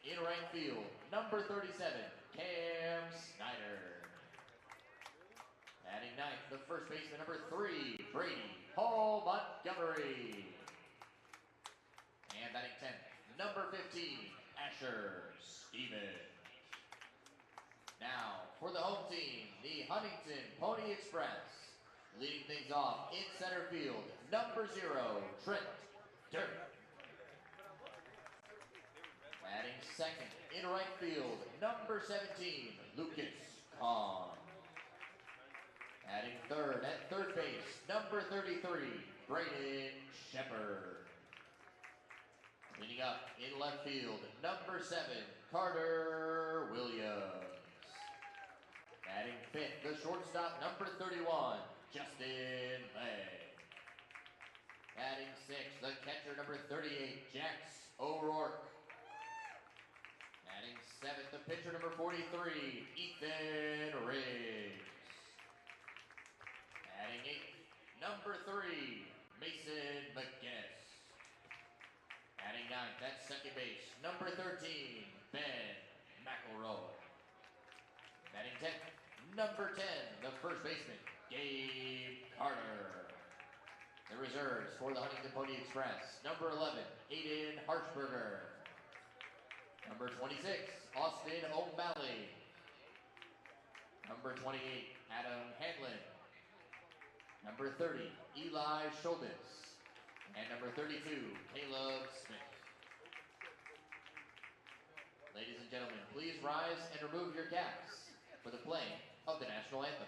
In right field, number 37, Cam Snyder. Batting ninth, the first baseman, number 3, Brady Paul Montgomery. And batting 10th, number 15, Asher Stevens. Now, for the home team, the Huntington Pony Express. Leading things off in center field, number 0, Trent Derth. Batting second, in right field, number 17, Lucas Kahn. Batting third, at third base, number 33, Brayden Shepherd. Cleaning up in left field, number 7, Carter Williams. Batting fifth, the shortstop, number 31, Justin Legg. Batting sixth, the catcher, number 38, Jax O'Rourke. Batting seventh, the pitcher, number 43, Ethan Riggs. Batting eighth, number 3, Mason McGinnis. Batting ninth, at second base, number 13, Ben McElroy. Batting 10th, number 10, the first baseman, Gabe Carter. The reserves for the Huntington Pony Express, number 11, Aiden Harshberger. Number 26, Austin O'Malley. Number 28, Adam Hanlon. Number 30, Eli Schultz. And number 32, Caleb Smith. Ladies and gentlemen, please rise and remove your caps for the playing of the national anthem.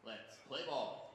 Let's play ball.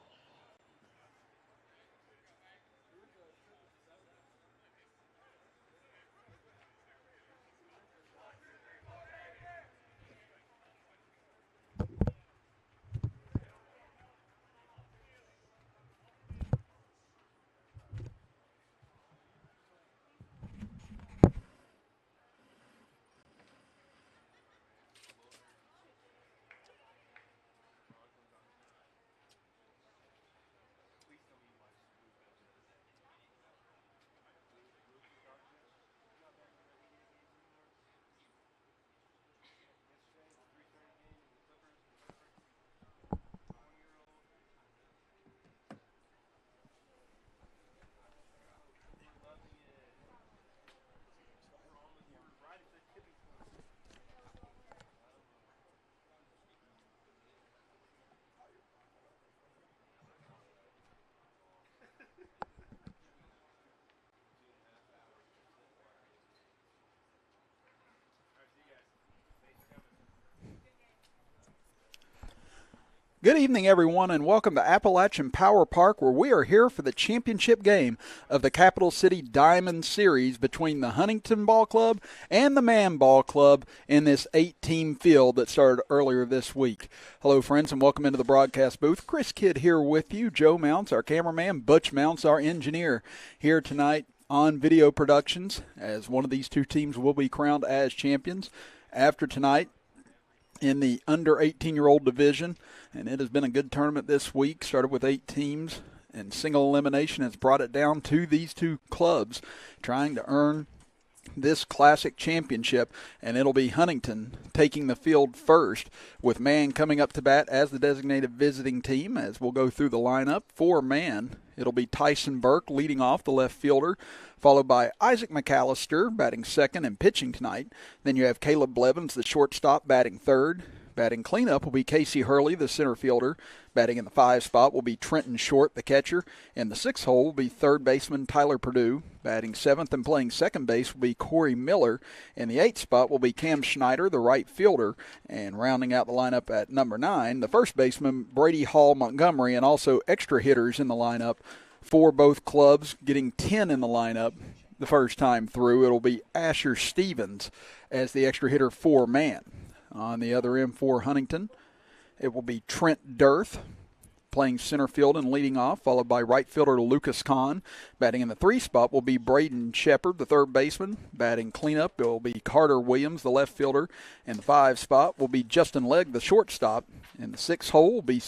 Good evening, everyone, and welcome to Appalachian Power Park, where we are here for the championship game of the Capital City Diamond Series between the Huntington Ball Club and the Man Ball Club in this 8-team field that started earlier this week. Hello, friends, and welcome into the broadcast booth. Chris Kidd here with you. Joe Mounts, our cameraman. Butch Mounts, our engineer, here tonight on Video Productions, as one of these two teams will be crowned as champions. After tonight, in the under 18-year-old division, and it has been a good tournament this week. Started with 8 teams, and single elimination has brought it down to these 2 clubs trying to earn this classic championship, and it'll be Huntington taking the field first, with Man coming up to bat as the designated visiting team. As we'll go through the lineup for Man, it'll be Tyson Burke leading off, the left fielder, followed by Isaac Mcallister batting second and pitching tonight. Then you have Caleb Blevins, the shortstop, batting third. Batting cleanup will be Casey Hurley, the center fielder. Batting in the 5 spot will be Trenton Short, the catcher. In the 6th hole will be third baseman Tyler Perdue. Batting 7th and playing second base will be Cory Miller. In the 8th spot will be Cam Schneider, the right fielder. And rounding out the lineup at number 9, the first baseman Brady Hall Montgomery, and also extra hitters in the lineup for both clubs, getting 10 in the lineup the first time through. It'll be Asher Stevens as the extra hitter for Man. On the other end for Huntington, it will be Trent Derth playing center field and leading off, followed by right fielder Lucas Kahn. Batting in the 3 spot will be Brayden Shepherd, the third baseman. Batting cleanup, it will be Carter Williams, the left fielder. In the 5 spot will be Justin Legg, the shortstop. In the 6th hole will be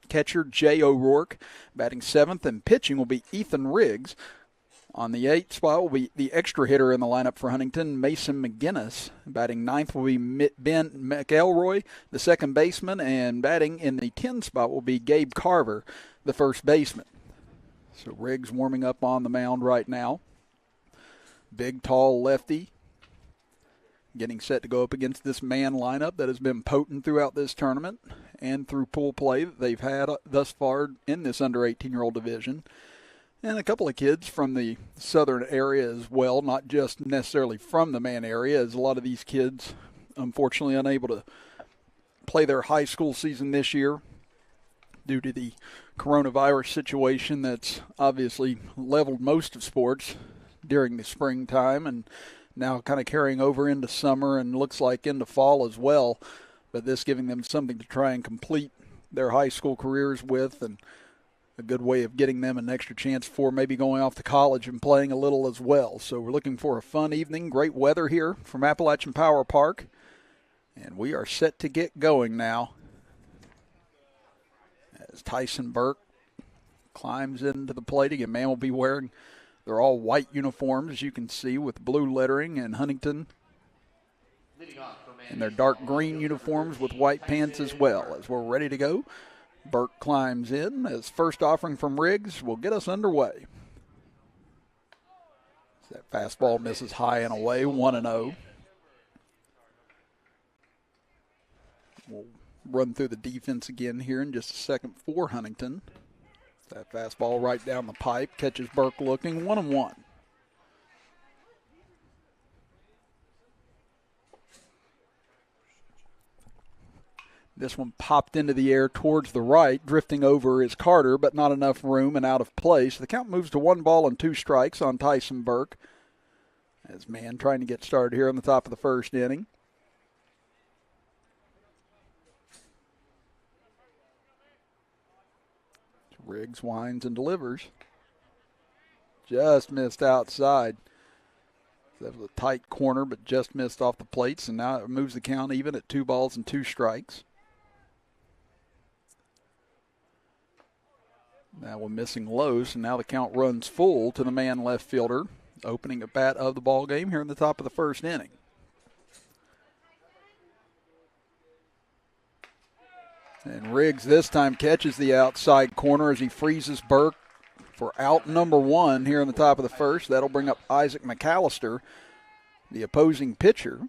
catcher Jay O'Rourke. Batting 7th and pitching will be Ethan Riggs. On the 8th spot will be the extra hitter in the lineup for Huntington, Mason McGinnis. Batting 9th will be Ben McElroy, the second baseman, and batting in the 10 spot will be Gabe Carver, the first baseman. So Riggs warming up on the mound right now. Big, tall lefty, getting set to go up against this Man lineup that has been potent throughout this tournament and through pool play that they've had thus far in this under 18-year-old division. And a couple of kids from the southern area as well, not just necessarily from the Man area, as a lot of these kids, unfortunately, unable to play their high school season this year due to the coronavirus situation that's obviously leveled most of sports during the springtime and now kind of carrying over into summer and looks like into fall as well. But this giving them something to try and complete their high school careers with, and a good way of getting them an extra chance for maybe going off to college and playing a little as well. So we're looking for a fun evening. Great weather here from Appalachian Power Park. And we are set to get going now as Tyson Burke climbs into the plate again. Man will be wearing, they're all white uniforms, as you can see, with blue lettering, and Huntington in their dark green uniforms with white pants as well. As we're ready to go, Burke climbs in as first offering from Riggs will get us underway. That fastball misses high and away, 1-0. We'll run through the defense again here in just a second for Huntington. That fastball right down the pipe, catches Burke looking, 1-1. This one popped into the air towards the right, drifting over is Carter, but not enough room and out of place. The count moves to 1-2 on Tyson Burke. As Man trying to get started here on the top of the first inning. Riggs winds and delivers. Just missed outside. That was a tight corner, but just missed off the plates, and now it moves the count even at 2-2. Now we're missing low, so now the count runs full to the Man left fielder, opening a bat of the ball game here in the top of the first inning. And Riggs this time catches the outside corner as he freezes Burke for out number 1 here in the top of the first. That'll bring up Isaac Mcallister, the opposing pitcher.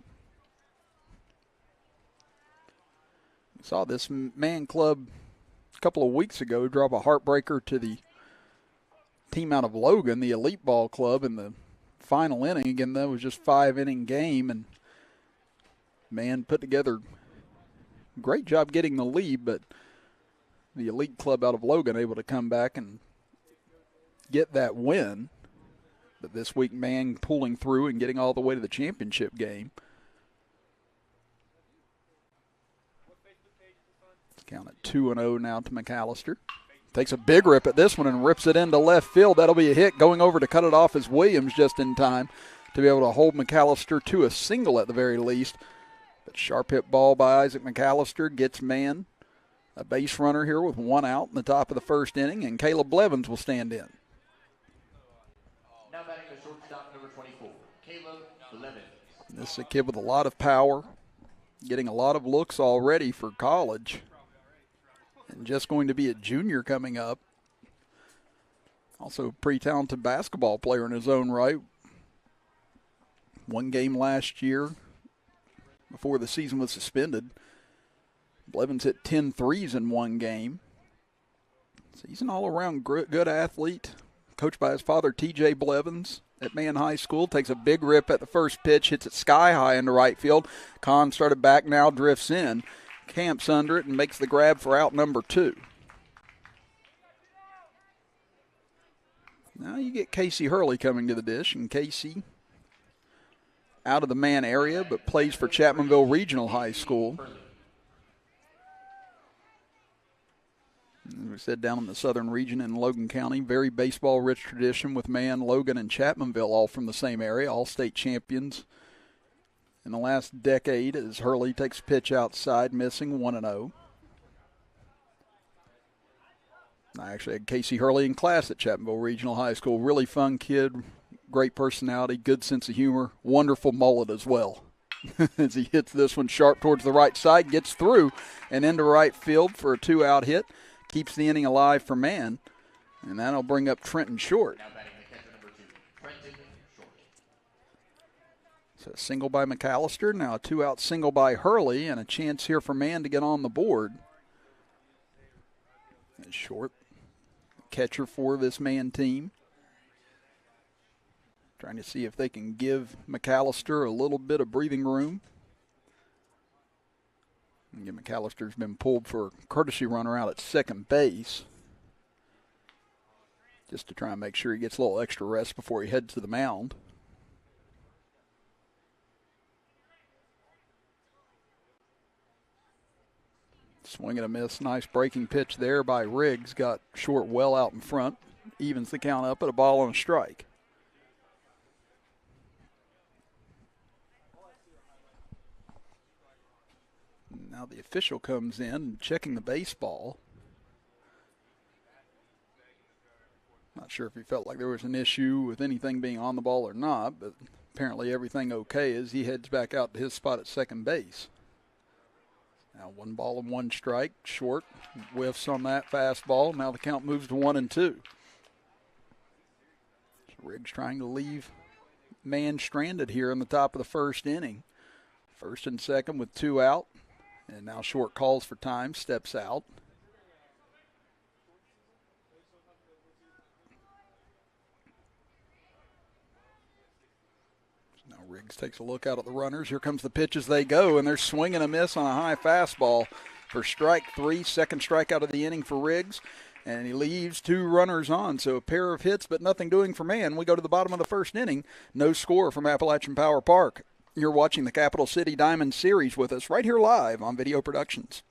We saw this Man club a couple of weeks ago drop a heartbreaker to the team out of Logan, the Elite Ball Club, in the final inning. Again, that was just a 5-inning game, and Man put together a great job getting the lead, but the Elite Club out of Logan able to come back and get that win. But this week, Man pulling through and getting all the way to the championship game. Count at 2-0 now to Mcallister. Takes a big rip at this one and rips it into left field. That'll be a hit. Going over to cut it off is Williams just in time to be able to hold Mcallister to a single at the very least. But sharp hit ball by Isaac Mcallister gets man. A base runner here with one out in the top of the first inning, and Caleb Blevins will stand in. Now batting the shortstop, number 24, Caleb Blevins. This is a kid with a lot of power, getting a lot of looks already for college, and just going to be a junior coming up. Also a pretty talented basketball player in his own right. One game last year before the season was suspended. Blevins hit 10 threes in one game. So he's an all-around good athlete. Coached by his father, T.J. Blevins at Man High School. Takes a big rip at the first pitch, hits it sky high into right field. Kahn started back, now drifts in. Camps under it and makes the grab for out number 2. Now you get Casey Hurley coming to the dish, and Casey out of the man area but plays for Chapmanville Regional High School. As we said, down in the southern region in Logan County, very baseball-rich tradition with Man, Logan, and Chapmanville all from the same area, all state champions in the last decade as Hurley takes pitch outside, missing 1-0. I actually had Casey Hurley in class at Chapmanville Regional High School. Really fun kid, great personality, good sense of humor, wonderful mullet as well. As he hits this one sharp towards the right side, gets through and into right field for a 2-out hit. Keeps the inning alive for Man, and that'll bring up Trenton Short. Now batting the catcher, number 2, Trenton Short. So a single by Mcallister, now a 2-out single by Hurley, and a chance here for Man to get on the board. And Short, catcher for this Man team. Trying to see if they can give Mcallister a little bit of breathing room. Again, McAllister's been pulled for a courtesy runner out at second base, just to try and make sure he gets a little extra rest before he heads to the mound. Swing and a miss. Nice breaking pitch there by Riggs. Got Short well out in front. Evens the count up at a ball and a strike. Now the official comes in checking the baseball. Not sure if he felt like there was an issue with anything being on the ball or not, but apparently everything okay as he heads back out to his spot at second base. Now 1 ball and 1 strike. Short whiffs on that fastball. Now the count moves to 1-2. So Riggs trying to leave Man stranded here in the top of the first inning. First and second with 2 out. And now Short calls for time, steps out. So now Riggs takes a look out at the runners. Here comes the pitch as they go, and they're swinging a miss on a high fastball for strike 3. Second strikeout of the inning for Riggs, and he leaves 2 runners on. So a pair of hits, but nothing doing for Man. We go to the bottom of the first inning. No score from Appalachian Power Park. You're watching the Capital City Diamond Series with us right here live on Video Productions.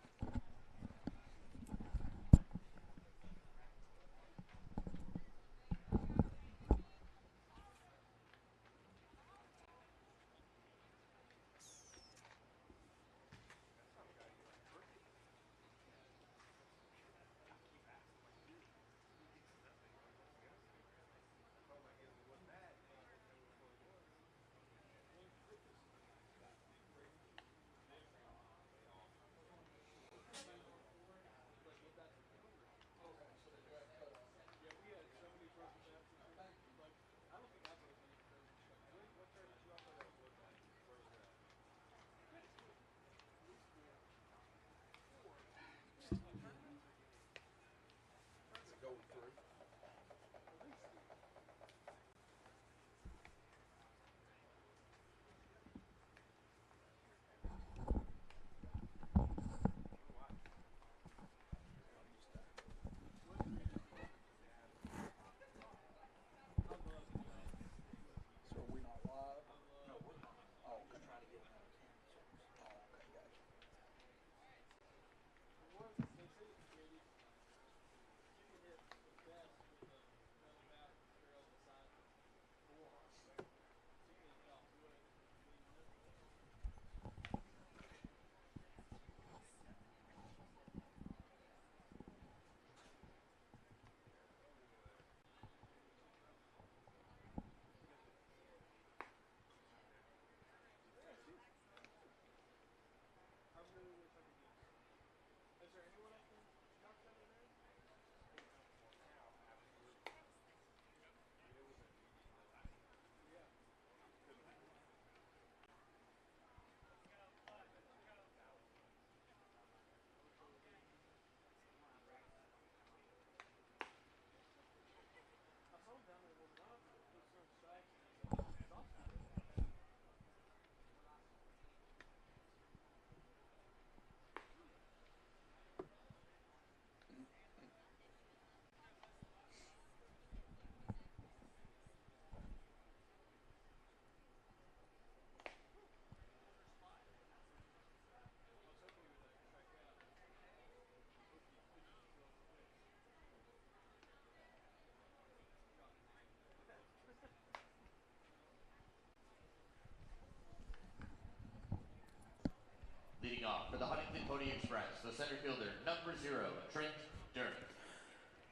off for the Huntington Pony Express, the center fielder, number 0, Trent Derth.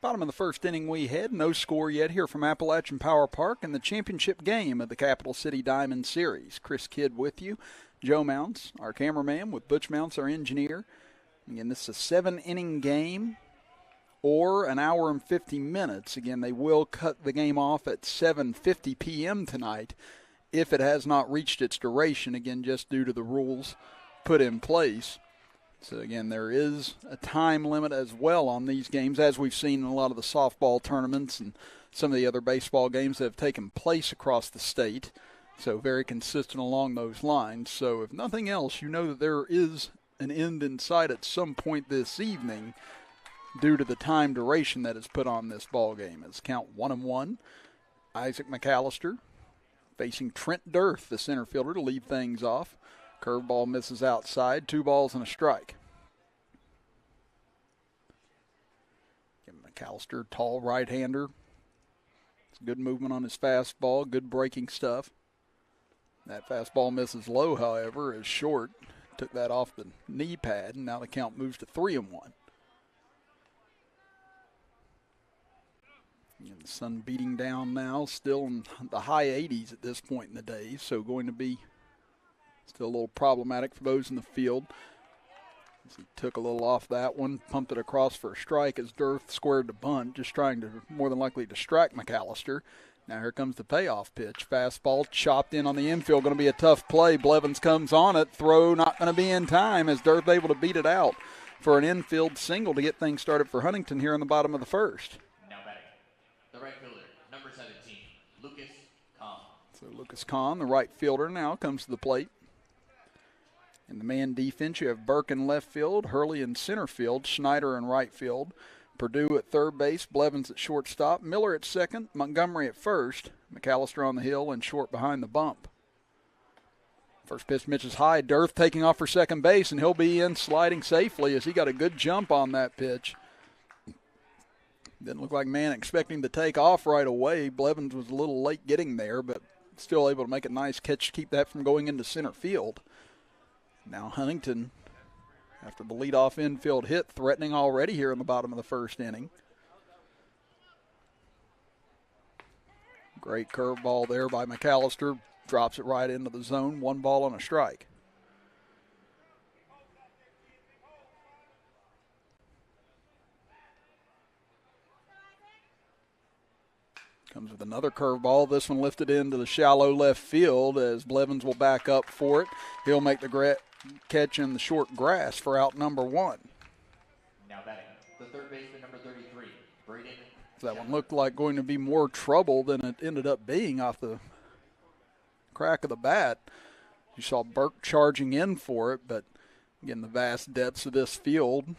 Bottom of the first inning we head. No score yet here from Appalachian Power Park in the championship game of the Capital City Diamond Series. Chris Kidd with you. Joe Mounts, our cameraman, with Butch Mounts, our engineer. Again, this is a 7-inning game or an hour and 50 minutes. Again, they will cut the game off at 7:50 p.m. tonight if it has not reached its duration, again, just due to the rules put in place. So, again, there is a time limit as well on these games, as we've seen in a lot of the softball tournaments and some of the other baseball games that have taken place across the state. So, very consistent along those lines. So, if nothing else, you know that there is an end in sight at some point this evening due to the time duration that is put on this ball game. It's count 1-1. Isaac Mcallister facing Trent Derth, the center fielder, to lead things off. Curveball misses outside. 2 balls and a strike. Mcallister, tall right-hander. It's good movement on his fastball. Good breaking stuff. That fastball misses low, however, is short. Took that off the knee pad, and now the count moves to 3-1. And the sun beating down now, still in the high 80s at this point in the day, so going to be still a little problematic for those in the field. As he took a little off that one, pumped it across for a strike as Derth squared the bunt, just trying to more than likely distract Mcallister. Now here comes the payoff pitch. Fastball chopped in on the infield, going to be a tough play. Blevins comes on it, throw not going to be in time as Derth able to beat it out for an infield single to get things started for Huntington here in the bottom of the first. Now batting, the right fielder, number 17, Lucas Kahn. So Lucas Kahn, the right fielder, now comes to the plate. In the man defense, you have Burke in left field, Hurley in center field, Schneider in right field, Purdue at third base, Blevins at shortstop, Miller at second, Montgomery at first, Mcallister on the hill and short behind the bump. First pitch misses high, Derth taking off for second base, and he'll be in sliding safely as he got a good jump on that pitch. Didn't look like man expecting to take off right away. Blevins was a little late getting there, but still able to make a nice catch to keep that from going into center field. Now Huntington, after the leadoff infield hit, threatening already here in the bottom of the first inning. Great curveball there by Mcallister. Drops it right into the zone. 1 ball and a strike. Comes with another curveball. This one lifted into the shallow left field as Blevins will back up for it. He'll make the catch in the short grass for out number 1. Now batting, the third baseman, number 33, Brayden Shepherd. That one looked like going to be more trouble than it ended up being off the crack of the bat. You saw Burke charging in for it, but again, the vast depths of this field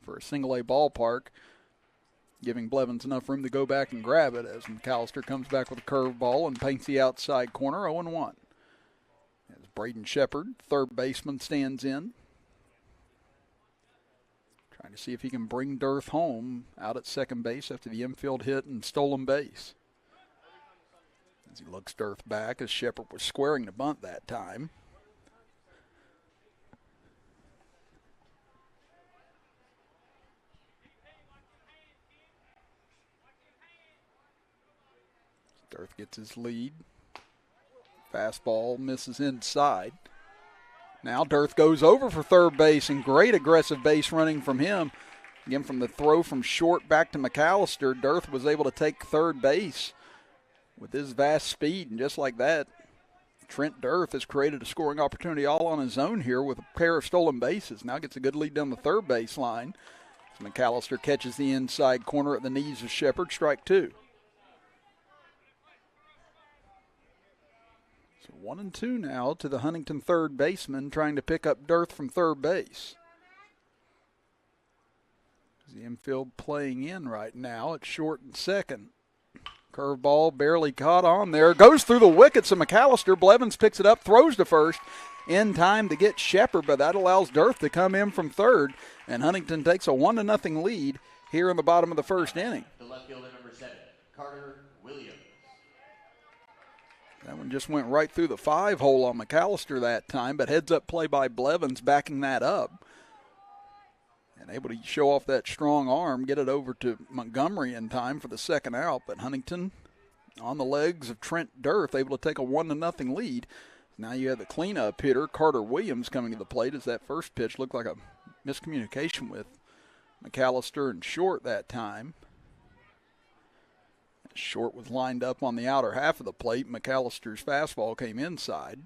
for a single-A ballpark, giving Blevins enough room to go back and grab it as Mcallister comes back with a curveball and paints the outside corner 0-1. As Brayden Shepherd, third baseman, stands in. Trying to see if he can bring Derth home out at second base after the infield hit and stolen base. As he looks Derth back as Shepherd was squaring the bunt that time. Derth gets his lead. Fastball misses inside. Now Derth goes over for third base, and great aggressive base running from him. Again, from the throw from short back to Mcallister, Derth was able to take third base with his vast speed, and just like that, Trent Derth has created a scoring opportunity all on his own here with a pair of stolen bases. Now gets a good lead down the third base line. So Mcallister catches the inside corner at the knees of Shepherd, strike 2. So 1-2 now to the Huntington third baseman trying to pick up Derth from third base. The infield playing in right now at short and second. Curveball barely caught on there. Goes through the wickets of Mcallister. Blevins picks it up, throws to first in time to get Shepherd, but that allows Derth to come in from third, and Huntington takes a 1-0 lead here in the bottom of the first inning. The left fielder, number 7, Carter Williams. That one just went right through the 5-hole on Mcallister that time, but heads-up play by Blevins backing that up. And able to show off that strong arm, get it over to Montgomery in time for the second out. But Huntington on the legs of Trent Derth, able to take a 1-0 lead. Now you have the cleanup hitter, Carter Williams, coming to the plate as that first pitch looked like a miscommunication with Mcallister and Short that time. Short was lined up on the outer half of the plate. McAllister's fastball came inside.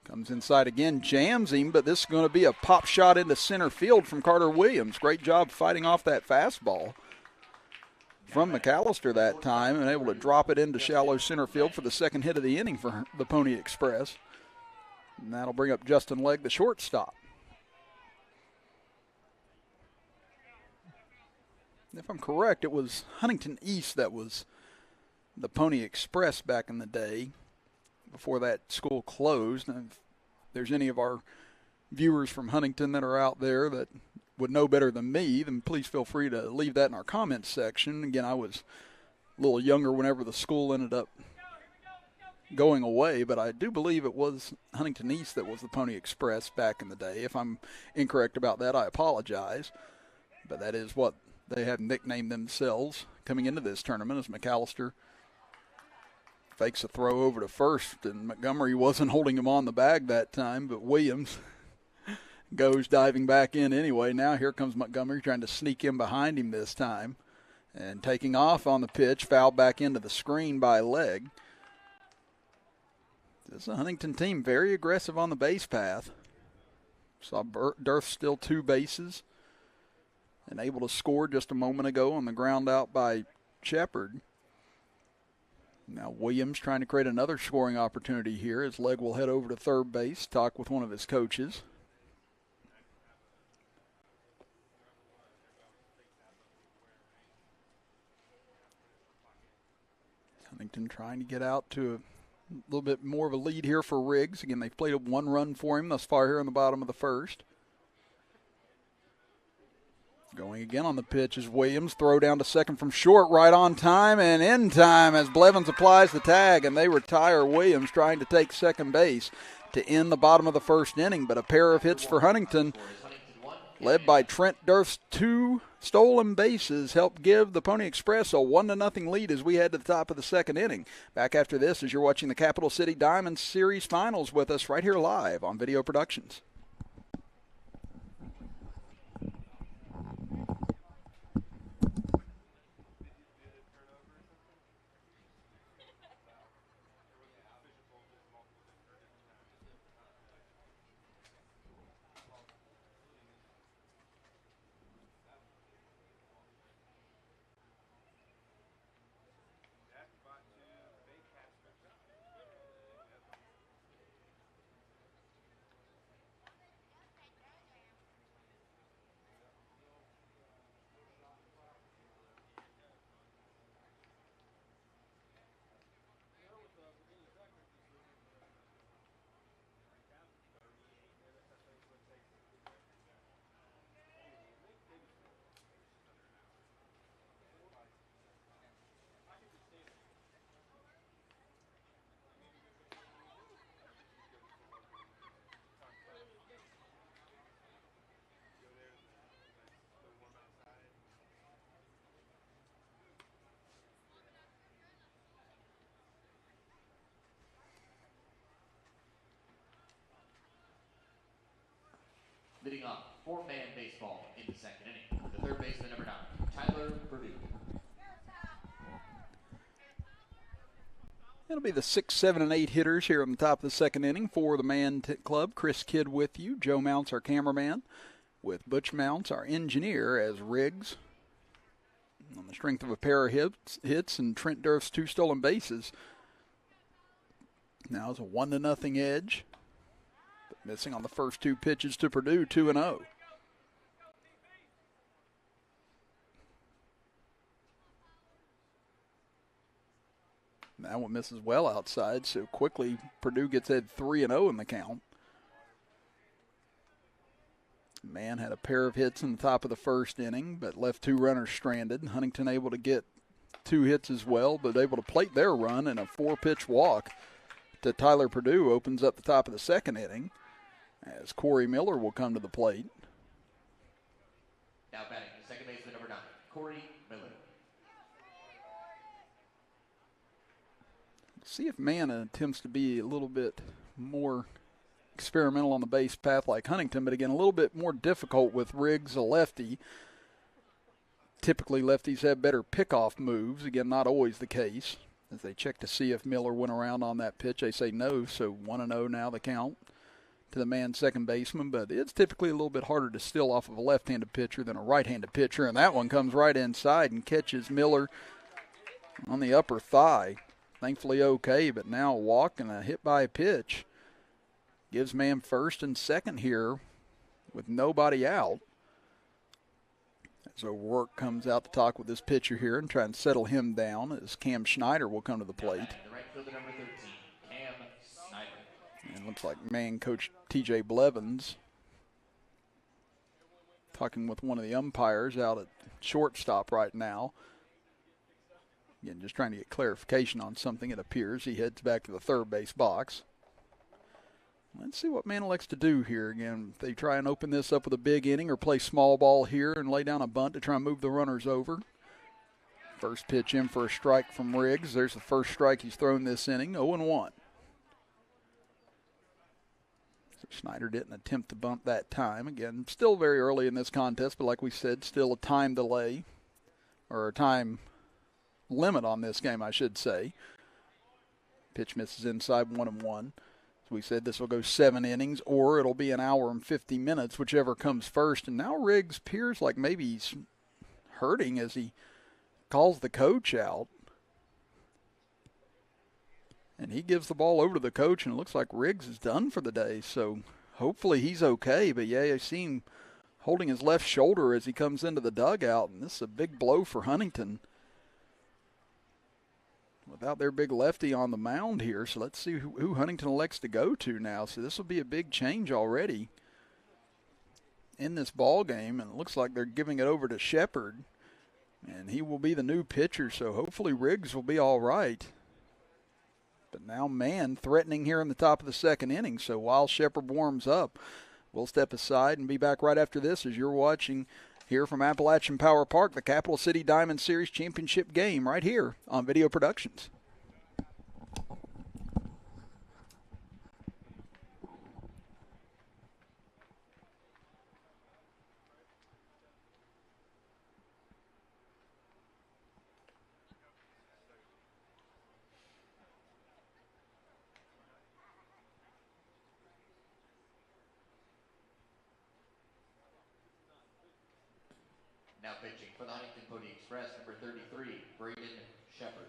Comes inside again, jams him, but this is going to be a pop shot into center field from Carter Williams. Great job fighting off that fastball from Mcallister that time and able to drop it into shallow center field for the second hit of the inning for the Pony Express. And that'll bring up Justin Legg, the shortstop. If I'm correct, it was Huntington East that was the Pony Express back in the day before that school closed. And if there's any of our viewers from Huntington that are out there that would know better than me, then please feel free to leave that in our comments section. Again, I was a little younger whenever the school ended up going away, but I do believe it was Huntington East that was the Pony Express back in the day. If I'm incorrect about that, I apologize. But that is what they have nicknamed themselves coming into this tournament, as Mcallister fakes a throw over to first, and Montgomery wasn't holding him on the bag that time, but Williams goes diving back in anyway. Now here comes Montgomery trying to sneak in behind him this time, and taking off on the pitch, fouled back into the screen by Legg. This is a Huntington team very aggressive on the base path. Saw Derth still 2 bases, and able to score just a moment ago on the ground out by Shepherd. Now Williams trying to create another scoring opportunity here as Legg will head over to third base, talk with one of his coaches. Huntington trying to get out to a little bit more of a lead here for Riggs. Again, they've played a 1 run for him thus far here in the bottom of the first. Going again on the pitch is Williams. Throw down to second from Short, right on time and in time as Blevins applies the tag, and they retire Williams trying to take second base to end the bottom of the first inning. But a pair of hits for Huntington, led by Trent Derth's 2 stolen bases, helped give the Pony Express a 1-0 lead as we head to the top of the second inning. Back after this as you're watching the Capital City Diamonds Series Finals with us right here live on Video Productions. Leading off, 4-man baseball in the second inning. The third baseman, number 9, Tyler Purdue. It'll be the 6, 7, and 8 hitters here on the top of the second inning for the Man Club. Chris Kidd with you. Joe Mounts, our cameraman, with Butch Mounts, our engineer, as Riggs. On the strength of a pair of hits and Trent Derth's 2 stolen bases. Now it's a 1-0 edge. Missing on the first 2 pitches to Purdue, 2-0. That one misses well outside, so quickly Purdue gets at 3-0 in the count. Man had a pair of hits in the top of the first inning, but left 2 runners stranded. Huntington able to get 2 hits as well, but able to plate their run, and a 4-pitch walk to Tyler Purdue opens up the top of the 2nd inning as Cory Miller will come to the plate. Now batting the second baseman, number 9, Cory Miller. See if Manna attempts to be a little bit more experimental on the base path like Huntington, but again, a little bit more difficult with Riggs, a lefty. Typically, lefties have better pickoff moves. Again, not always the case. As they check to see if Miller went around on that pitch, they say no, so 1-0 now the count to the man second baseman, but it's typically a little bit harder to steal off of a left-handed pitcher than a right-handed pitcher, and that one comes right inside and catches Miller on the upper thigh. Thankfully okay, but now a walk and a hit by a pitch gives man first and second here with nobody out. So O'Rourke comes out to talk with this pitcher here and try and settle him down as Cam Schneider will come to the plate. The right fielder, number 13, Cam Snyder. And it looks like man coach TJ Blevins talking with one of the umpires out at shortstop right now. Again, just trying to get clarification on something, it appears. He heads back to the third base box. Let's see what man elects to do here. Again, if they try and open this up with a big inning or play small ball here and lay down a bunt to try and move the runners over. First pitch in for a strike from Riggs. There's the first strike he's thrown this inning, 0-1. So Schneider didn't attempt to bunt that time. Again, still very early in this contest, but like we said, still a time delay or a time limit on this game, I should say. Pitch misses inside, 1-1. We said this will go 7 innings, or it'll be an hour and 50 minutes, whichever comes first. And now Riggs appears like maybe he's hurting as he calls the coach out. And he gives the ball over to the coach, and it looks like Riggs is done for the day. So hopefully he's okay. But, yeah, I see him holding his left shoulder as he comes into the dugout, and this is a big blow for Huntington without their big lefty on the mound here. So let's see who Huntington elects to go to now. So this will be a big change already in this ball game, and it looks like they're giving it over to Shepherd, and he will be the new pitcher. So hopefully Riggs will be all right. But now man threatening here in the top of the 2nd inning. So while Shepherd warms up, we'll step aside and be back right after this as you're watching here from Appalachian Power Park, the Capital City Diamond Series Championship game right here on Video Productions. Now pitching for the Huntington Pony Express, number 33, Brayden Shepherd.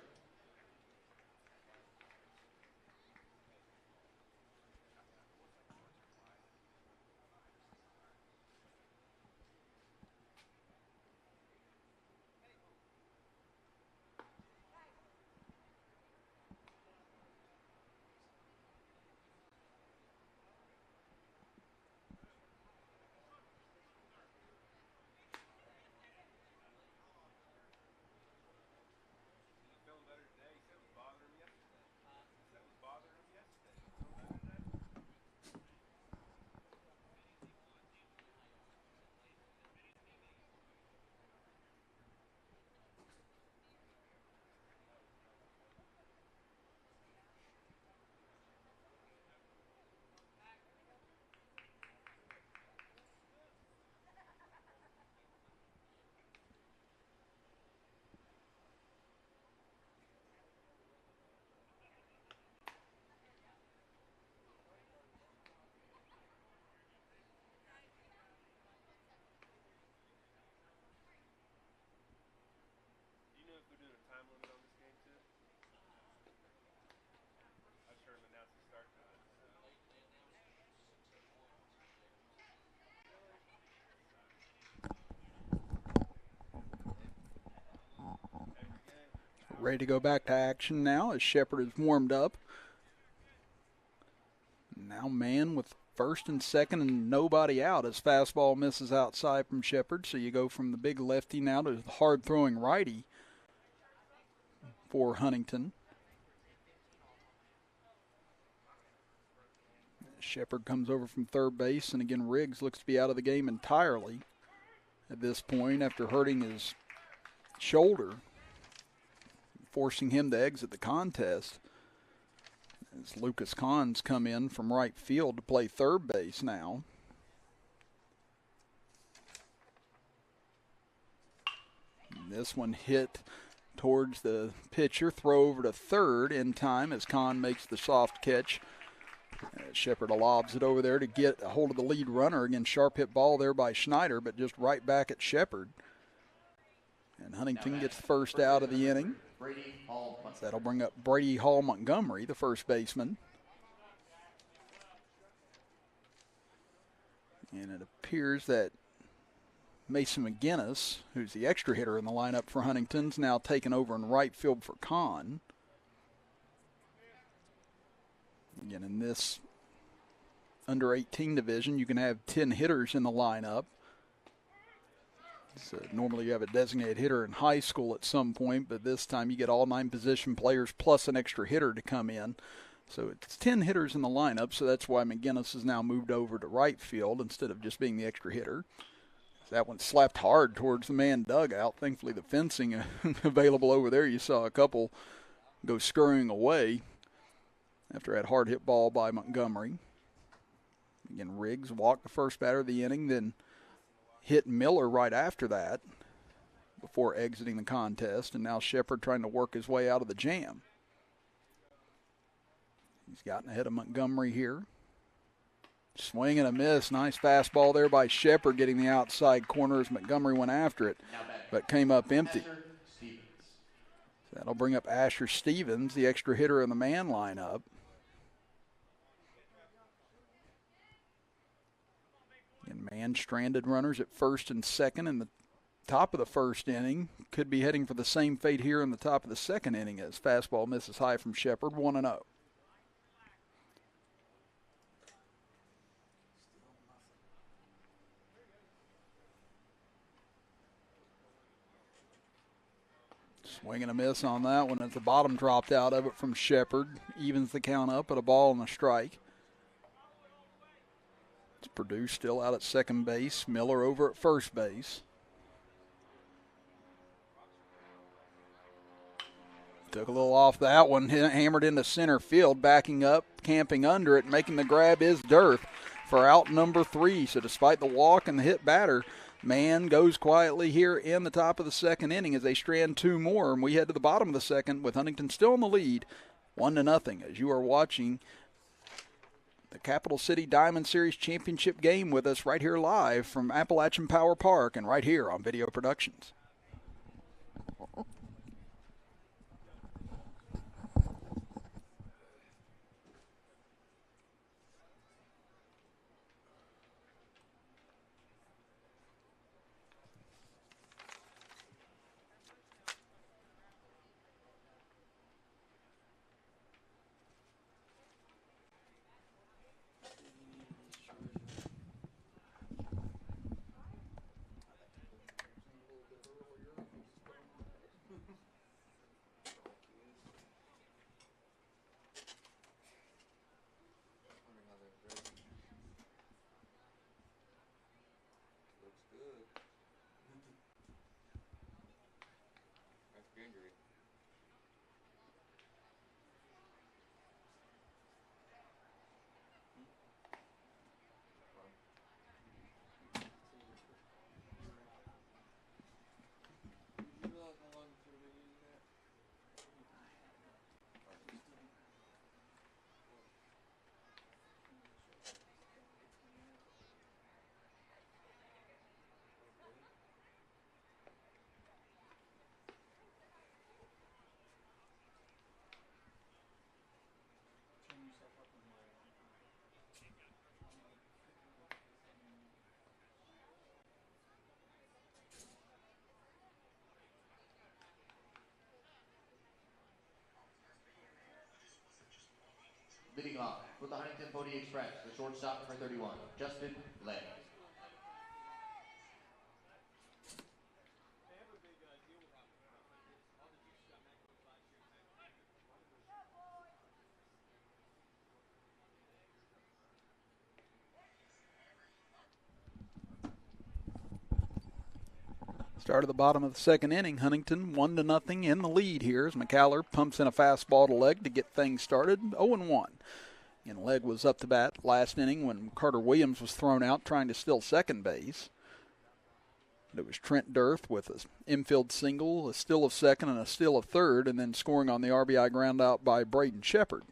Ready to go back to action now as Shepherd is warmed up. Now man with first and second and nobody out as fastball misses outside from Shepherd. So you go from the big lefty now to the hard-throwing righty. for Huntington. Shepherd comes over from third base, and again Riggs looks to be out of the game entirely at this point after hurting his shoulder, forcing him to exit the contest. As Lucas Cahn's come in from right field to play third base now. And this one hit towards the pitcher, throw over to third in time as Cahn makes the soft catch. Shepherd lobs it over there to get a hold of the lead runner. Again, sharp hit ball there by Schneider, but just right back at Shepherd. And Huntington gets the first out of the inning. That'll bring up Brady Hall Montgomery, the first baseman. And it appears that Mason McGinnis, who's the extra hitter in the lineup for Huntington's, now taken over in right field for Cahn. Again, in this under 18 division, you can have 10 hitters in the lineup. So normally you have a designated hitter in high school at some point, but this time you get all 9 position players plus an extra hitter to come in. So it's 10 hitters in the lineup, so that's why McGinnis has now moved over to right field instead of just being the extra hitter. That one slapped hard towards the man dugout. Thankfully the fencing available over there, you saw a couple go scurrying away after that hard hit ball by Montgomery. Again, Riggs walked the first batter of the inning, then hit Miller right after that before exiting the contest, and now Shepherd trying to work his way out of the jam. He's gotten ahead of Montgomery here. Swing and a miss. Nice fastball there by Shepherd, getting the outside corner as Montgomery went after it, but came up empty. That'll bring up Asher Stevens, the extra hitter in the man lineup. And man stranded runners at first and second in the top of the first inning. Could be heading for the same fate here in the top of the second inning as fastball misses high from Shepherd, 1-0. Swing and a miss on that one as the bottom dropped out of it from Shepherd. Evens the count up at a ball and a strike. It's Purdue still out at second base. Miller over at first base. Took a little off that one, hammered into center field, backing up, camping under it, making the grab is Derth for out number 3. So despite the walk and the hit batter, man goes quietly here in the top of the second inning as they strand 2 more. And we head to the bottom of the second with Huntington still in the lead, 1-0, as you are watching the Capital City Diamond Series Championship game with us right here live from Appalachian Power Park and right here on Video Productions. Leading off with the Huntington Pony Express, the shortstop number 31, Justin Lay. Start of the bottom of the second inning. Huntington 1-0 in the lead here as Mcallister pumps in a fastball to leg to get things started. 0-1. And leg was up to bat last inning when Carter Williams was thrown out trying to steal second base. It was Trent Derth with an infield single, a steal of second, and a steal of third, and then scoring on the RBI ground out by Brayden Shepherd.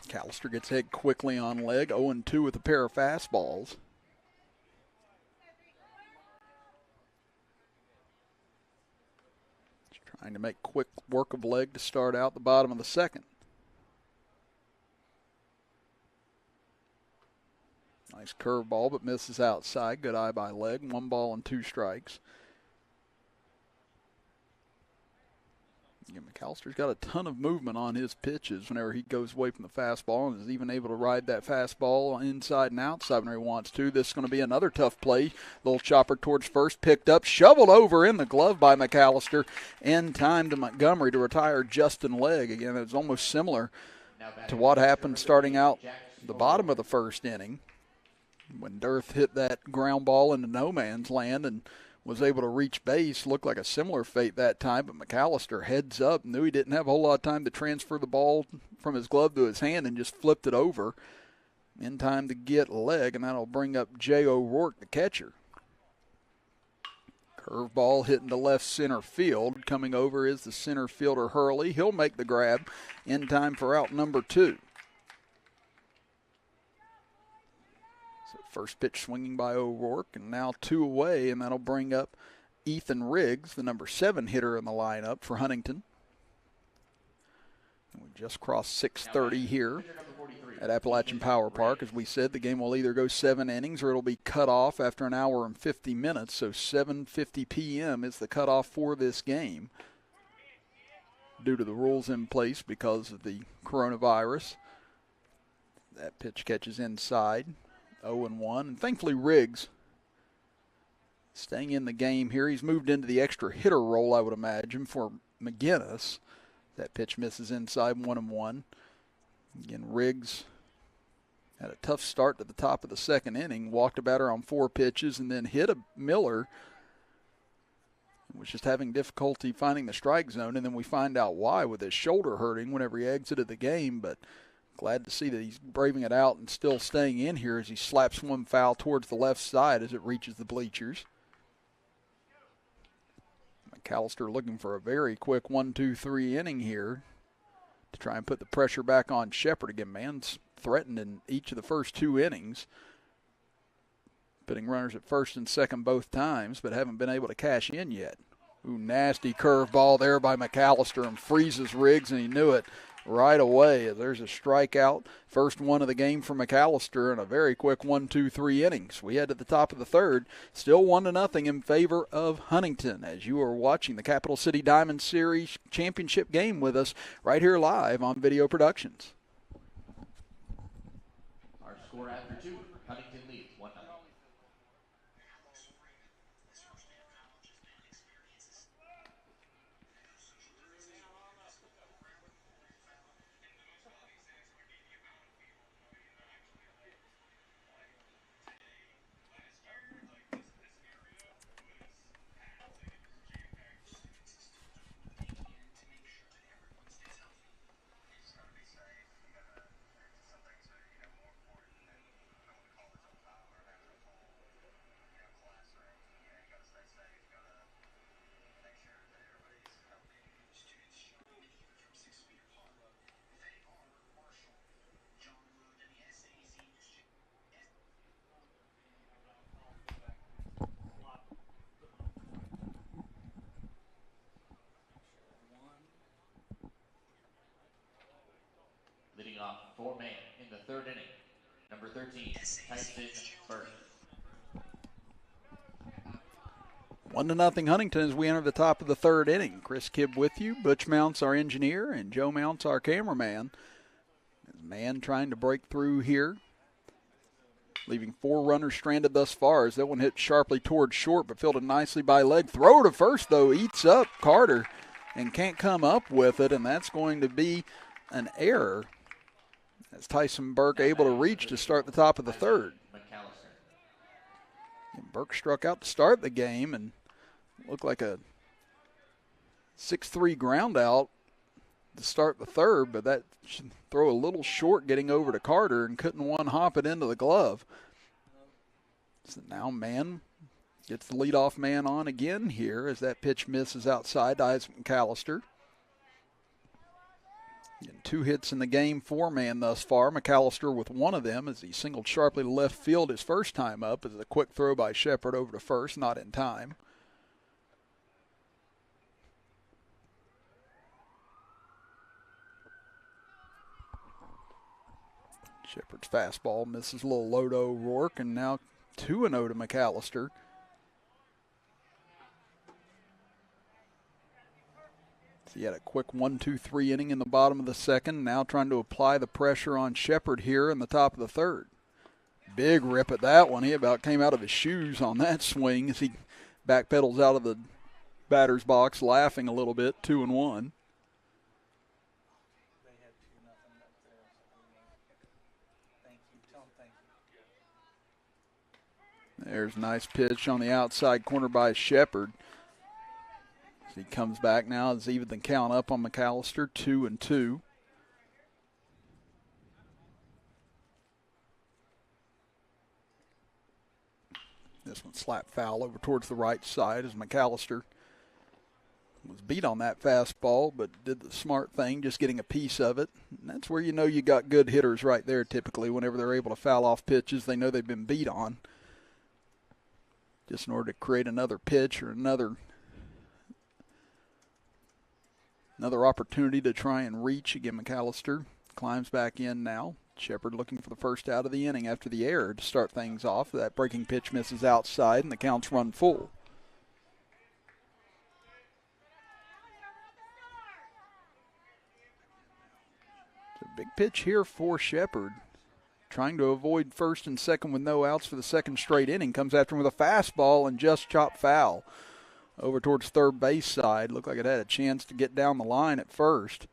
Mcallister gets ahead quickly on leg, 0-2 with a pair of fastballs. Trying to make quick work of leg to start out the bottom of the second. Nice curveball, but misses outside. Good eye by leg. 1 ball and 2 strikes. Mcallister's got a ton of movement on his pitches whenever he goes away from the fastball and is even able to ride that fastball inside and outside when he wants to. This is going to be another tough play. Little chopper towards first, picked up, shoveled over in the glove by Mcallister. In time to Montgomery to retire Justin Legg. Again, it's almost similar to what happened starting out the bottom of the first inning when Derth hit that ground ball into no man's land and was able to reach base. Looked like a similar fate that time, but Mcallister heads up, knew he didn't have a whole lot of time to transfer the ball from his glove to his hand and just flipped it over in time to get Legg, and that'll bring up Jay O'Rourke, the catcher. Curveball hitting to left center field. Coming over is the center fielder Hurley. He'll make the grab in time for out number 2. First pitch swinging by O'Rourke, and now 2 away, and that'll bring up Ethan Riggs, the number 7 hitter in the lineup for Huntington. And we just crossed 6:30 here at Appalachian Power Park. As we said, the game will either go 7 innings or it'll be cut off after an hour and 50 minutes, so 7:50 p.m. is the cutoff for this game due to the rules in place because of the coronavirus. That pitch catches inside. 0-1, and thankfully Riggs staying in the game here. He's moved into the extra hitter role, I would imagine, for McGinnis. That pitch misses inside. 1-1. Again, Riggs had a tough start to the top of the second inning, walked a batter on 4 pitches, and then hit a Miller. Was just having difficulty finding the strike zone, and then we find out why with his shoulder hurting whenever he exited the game, but glad to see that he's braving it out and still staying in here as he slaps one foul towards the left side as it reaches the bleachers. Mcallister looking for a very quick 1-2-3 inning here to try and put the pressure back on Shepherd. Again, man's threatened in each of the first 2 innings, putting runners at first and second both times, but haven't been able to cash in yet. Ooh, nasty curveball there by Mcallister and freezes Riggs, and he knew it right away. There's a strikeout. First one of the game for Mcallister in a very quick 1-2-3 innings. We head to the top of the third. Still 1-0 in favor of Huntington as you are watching the Capital City Diamond Series championship game with us right here live on Video Productions. Our score after 2, Huntington leads 1-0. Leading off 4-man in the third inning, number 13, Tyson Burke. 1-0 Huntington as we enter the top of the third inning. Chris Kibb with you. Butch Mounts, our engineer, and Joe Mounts, our cameraman. Man trying to break through here, leaving 4 runners stranded thus far as that one hit sharply towards short, but fielded nicely by leg. Throw to first, though, eats up Carter and can't come up with it, and that's going to be an error as Tyson Burke able to reach to start the top of the third. And Burke struck out to start the game, and Looked like a 6-3 ground out to start the third, but that should throw a little short getting over to Carter and couldn't one hop it into the glove. So now Mann gets the leadoff man on again here as that pitch misses outside to Isaac Mcallister. Getting 2 hits in the game for Mann thus far. Mcallister with one of them as he singled sharply to left field his first time up as a quick throw by Shepherd over to first, not in time. Shepherd's fastball misses a little low to O'Rourke, and now 2-0 to Mcallister. So he had a quick 1-2-3 inning in the bottom of the second, now trying to apply the pressure on Shepherd here in the top of the third. Big rip at that one. He about came out of his shoes on that swing as he backpedals out of the batter's box, laughing a little bit, 2-1. There's a nice pitch on the outside corner by Shepherd. As he comes back now, it's even the count up on Mcallister, 2-2. This one slapped foul over towards the right side as Mcallister was beat on that fastball, but did the smart thing, just getting a piece of it. And that's where you know you got good hitters right there typically. Whenever they're able to foul off pitches they know they've been beat on. Just in order to create another pitch or another opportunity to try and reach. Again, Mcallister climbs back in now. Shepherd looking for the first out of the inning after the error to start things off. That breaking pitch misses outside, and the count's run full. It's a big pitch here for Shepherd. Trying to avoid first and second with no outs for the second straight inning. Comes after him with a fastball and just chopped foul over towards third base side. Looked like it had a chance to get down the line at first.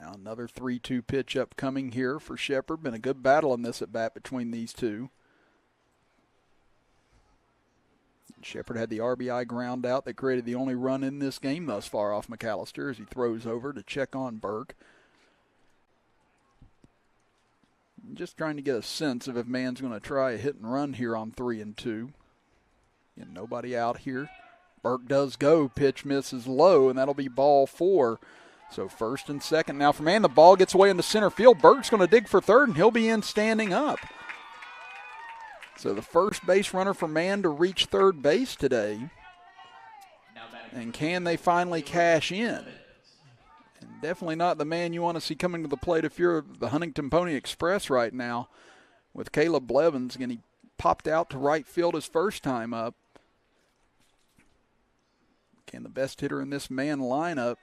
Now another 3-2 pitch upcoming here for Shepherd. Been a good battle in this at bat between these two. Shepherd had the RBI ground out that created the only run in this game thus far off Mcallister as he throws over to check on Burke. Just trying to get a sense of if Mann's going to try a hit and run here on 3-2. And nobody out here. Burke does go. Pitch misses low, and that'll be ball 4. So first and second now for Mann. The ball gets away into center field. Burke's going to dig for third, and he'll be in standing up. So the first base runner for Mann to reach third base today. And can they finally cash in? And definitely not the man you want to see coming to the plate if you're the Huntington Pony Express right now with Caleb Blevins. Again, he popped out to right field his first time up. Can the best hitter in this Mann lineup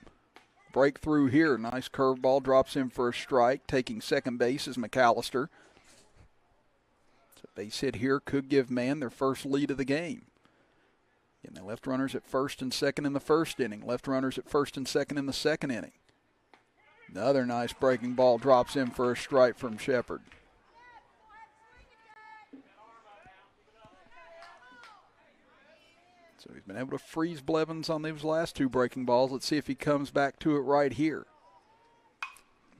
break through here? Nice curveball, drops in for a strike. Taking second base is Mcallister. So base hit here could give Mann their first lead of the game. And they left runners at first and second in the first inning. Left runners at first and second in the second inning. Another nice breaking ball drops in for a strike from Shepherd. So he's been able to freeze Blevins on those last 2 breaking balls. Let's see if he comes back to it right here.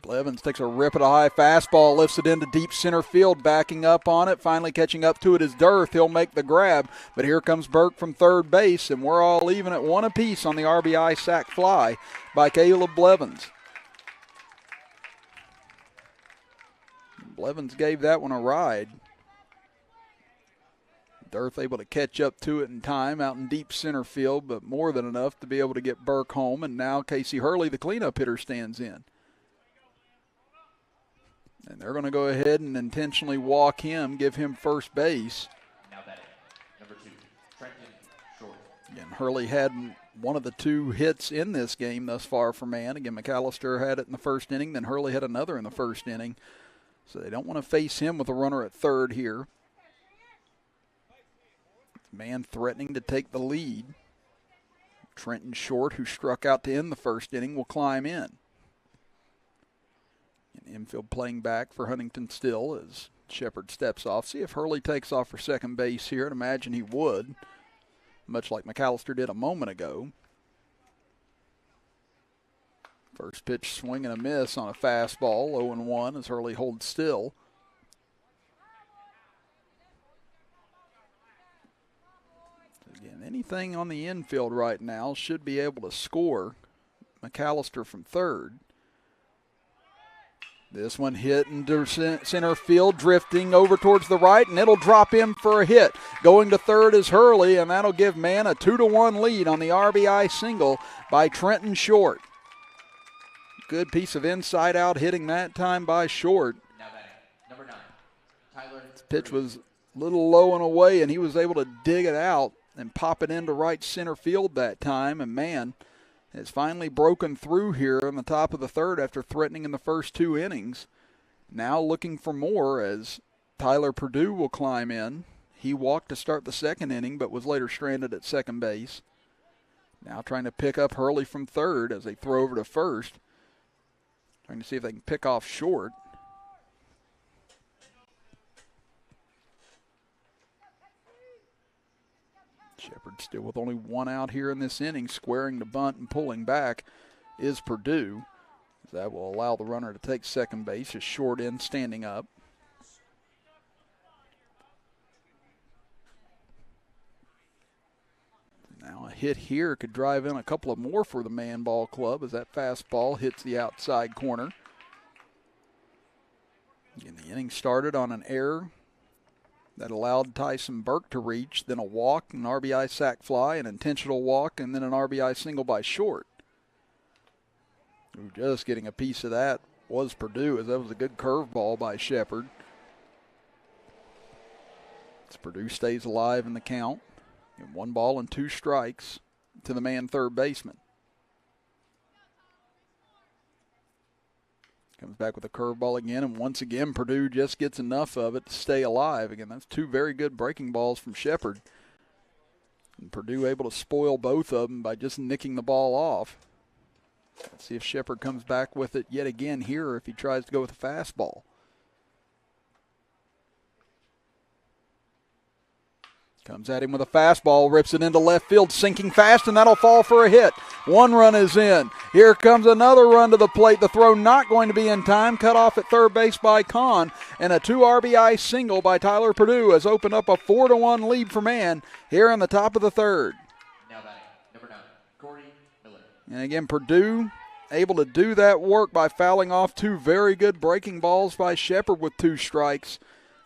Blevins takes a rip at a high fastball, lifts it into deep center field, backing up on it. Finally catching up to it is Derth. He'll make the grab, but here comes Burke from third base, and we're all even at 1 apiece on the RBI sac fly by Caleb Blevins. Blevins gave that one a ride. Derth able to catch up to it in time out in deep center field, but more than enough to be able to get Burke home, and now Casey Hurley, the cleanup hitter, stands in. And they're going to go ahead and intentionally walk him, give him first base. Now batting, number 2, Trent Derth. Again, Hurley had one of the 2 hits in this game thus far for Mann. Again, Mcallister had it in the first inning, then Hurley had another in the first inning. So they don't want to face him with a runner at third here. Mann threatening to take the lead. Trenton Short, who struck out to end the first inning, will climb in. And infield playing back for Huntington still as Shepherd steps off. See if Hurley takes off for second base here. I'd imagine he would, much like Mcallister did a moment ago. First pitch swing and a miss on a fastball, 0-1 as Hurley holds still. Again, anything on the infield right now should be able to score. Mcallister from third. This one hit into center field, drifting over towards the right, and it'll drop in for a hit. Going to third is Hurley, and that'll give Man a 2-1 lead on the RBI single by Trent Short. Good piece of inside-out hitting that time by Short. Now batting, number 9, Tyler. This pitch was a little low and away, and he was able to dig it out and pop it into right center field that time. And Man has finally broken through here on the top of the third after threatening in the first 2 innings. Now looking for more as Tyler Purdue will climb in. He walked to start the second inning, but was later stranded at second base. Now trying to pick up Hurley from third as they throw over to first. Trying to see if they can pick off Short. Shepherd still with only 1 out here in this inning. Squaring the bunt and pulling back is Purdue. That will allow the runner to take second base as Short in standing up. Now a hit here could drive in a couple of more for the Man Ball Club as that fastball hits the outside corner. Again, the inning started on an error that allowed Tyson Burke to reach, then a walk, an RBI sac fly, an intentional walk, and then an RBI single by Short. Just getting a piece of that was Purdue, as that was a good curveball by Shepherd. As Purdue stays alive in the count. And 1 ball and 2 strikes to the man third baseman. Comes back with a curveball again, and once again Purdue just gets enough of it to stay alive. Again, that's 2 very good breaking balls from Shepherd. And Purdue able to spoil both of them by just nicking the ball off. Let's see if Shepherd comes back with it yet again here, or if he tries to go with a fastball. Comes at him with a fastball, rips it into left field, sinking fast, and that'll fall for a hit. 1 run is in. Here comes another run to the plate. The throw not going to be in time. Cut off at third base by Kahn, and a 2 RBI single by Tyler Purdue has opened up a 4-1 lead for Man here in the top of the third. Now batting, number 9, Cory Miller. And again, Purdue able to do that work by fouling off 2 very good breaking balls by Shepherd with 2 strikes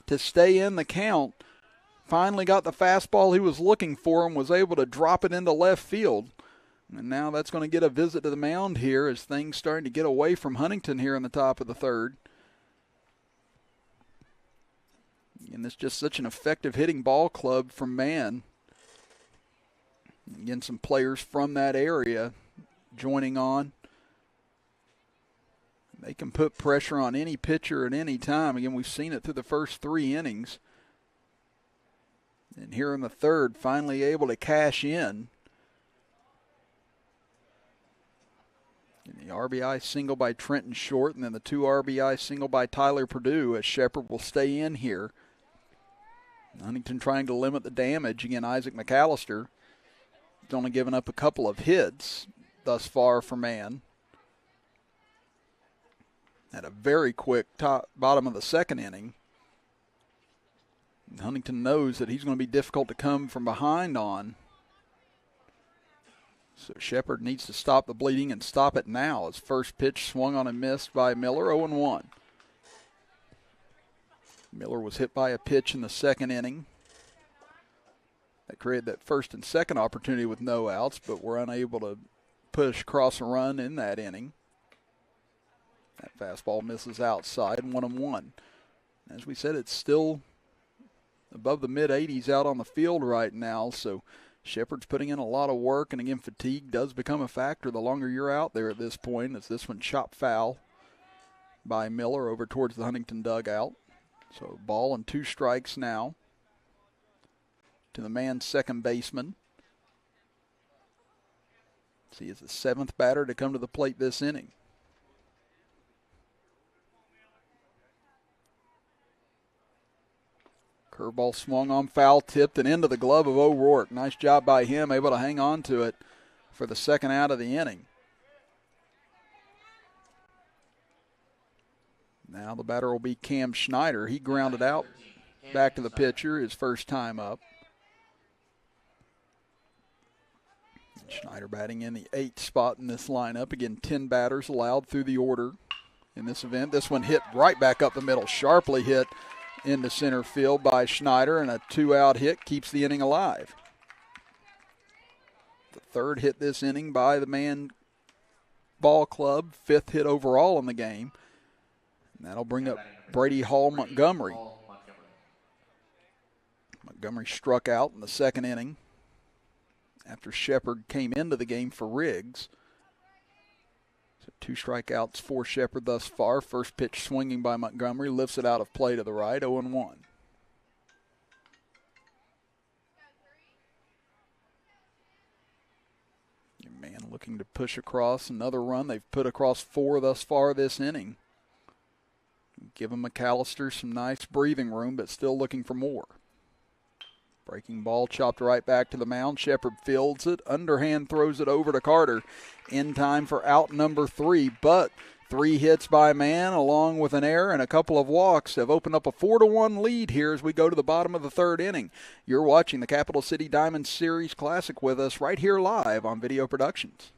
to stay in the count. Finally got the fastball he was looking for and was able to drop it into left field. And now that's going to get a visit to the mound here as things starting to get away from Huntington here in the top of the third. And it's just such an effective hitting ball club from Man. Again, some players from that area joining on. They can put pressure on any pitcher at any time. Again, we've seen it through the first 3 innings. And here in the third, finally able to cash in. And the RBI single by Trent Short, and then the 2 RBI single by Tyler Purdue as Shepherd will stay in here. Huntington trying to limit the damage. Again, Isaac Mcallister has only given up a couple of hits thus far for Man. Had a very quick bottom of the second inning. Huntington knows that he's going to be difficult to come from behind on. So Shepherd needs to stop the bleeding and stop it now. His first pitch swung on and missed by Miller, 0-1. Miller was hit by a pitch in the second inning. That created that first and second opportunity with no outs, but were unable to push across a run in that inning. That fastball misses outside, 1-1. As we said, it's still above the mid-80s out on the field right now, so Shepherd's putting in a lot of work, and again, fatigue does become a factor the longer you're out there at this point, as this one chopped foul by Miller over towards the Huntington dugout. So ball and 2 strikes now to the Man second baseman. He is the 7th batter to come to the plate this inning. Curveball swung on, foul tipped and into the glove of O'Rourke. Nice job by him, able to hang on to it for the second out of the inning. Now the batter will be Cam Schneider. He grounded out back to the pitcher his first time up. Schneider batting in the 8th spot in this lineup. Again, 10 batters allowed through the order in this event. This one hit right back up the middle, sharply hit into center field by Schneider, and a 2-out hit keeps the inning alive. The third hit this inning by the Man Ball Club, 5th hit overall in the game. And that'll bring up Brady Hall Montgomery. Montgomery struck out in the second inning after Shepherd came into the game for Riggs. So 2 strikeouts for Shepherd thus far. First pitch swinging by Montgomery, lifts it out of play to the right, 0-1. Man looking to push across another run. They've put across 4 thus far this inning. Giving Mcallister some nice breathing room, but still looking for more. Breaking ball chopped right back to the mound. Shepherd fields it. Underhand throws it over to Carter in time for out number 3. But 3 hits by Man along with an error and a couple of walks have opened up a 4-1 lead here as we go to the bottom of the 3rd inning. You're watching the Capital City Diamond Series Classic with us right here live on Video Productions.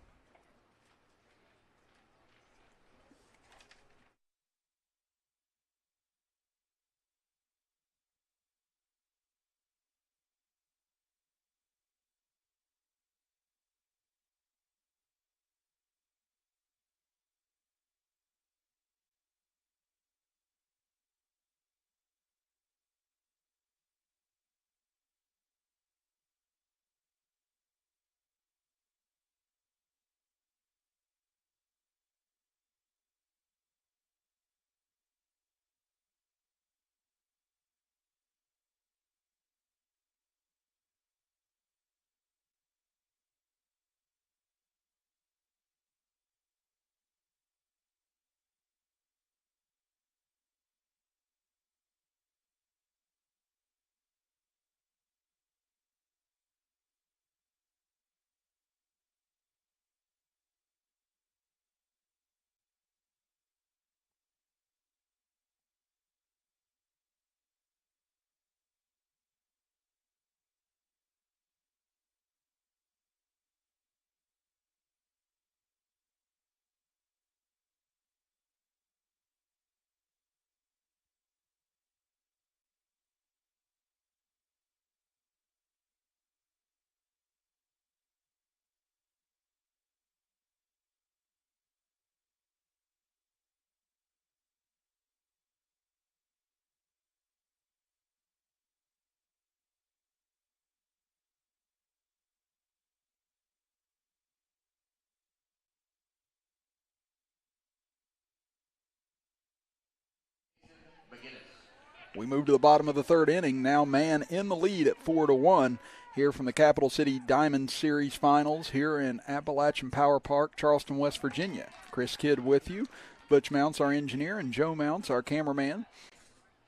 We move to the bottom of the 3rd inning. Now Man in the lead at 4-1 here from the Capital City Diamond Series Finals here in Appalachian Power Park, Charleston, West Virginia. Chris Kidd with you. Butch Mounts, our engineer, and Joe Mounts, our cameraman.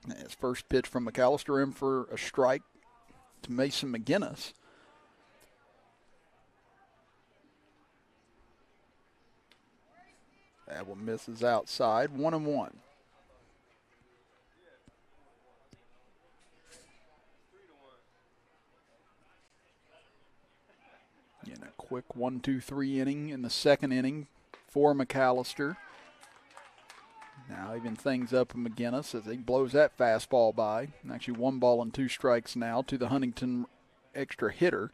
His first pitch from Mcallister in for a strike to Mason McGinnis. That one misses outside, 1-1. In a quick 1-2-3 inning in the 2nd inning for Mcallister. Now even things up in McGinnis as he blows that fastball by. Actually 1 ball and 2 strikes now to the Huntington extra hitter.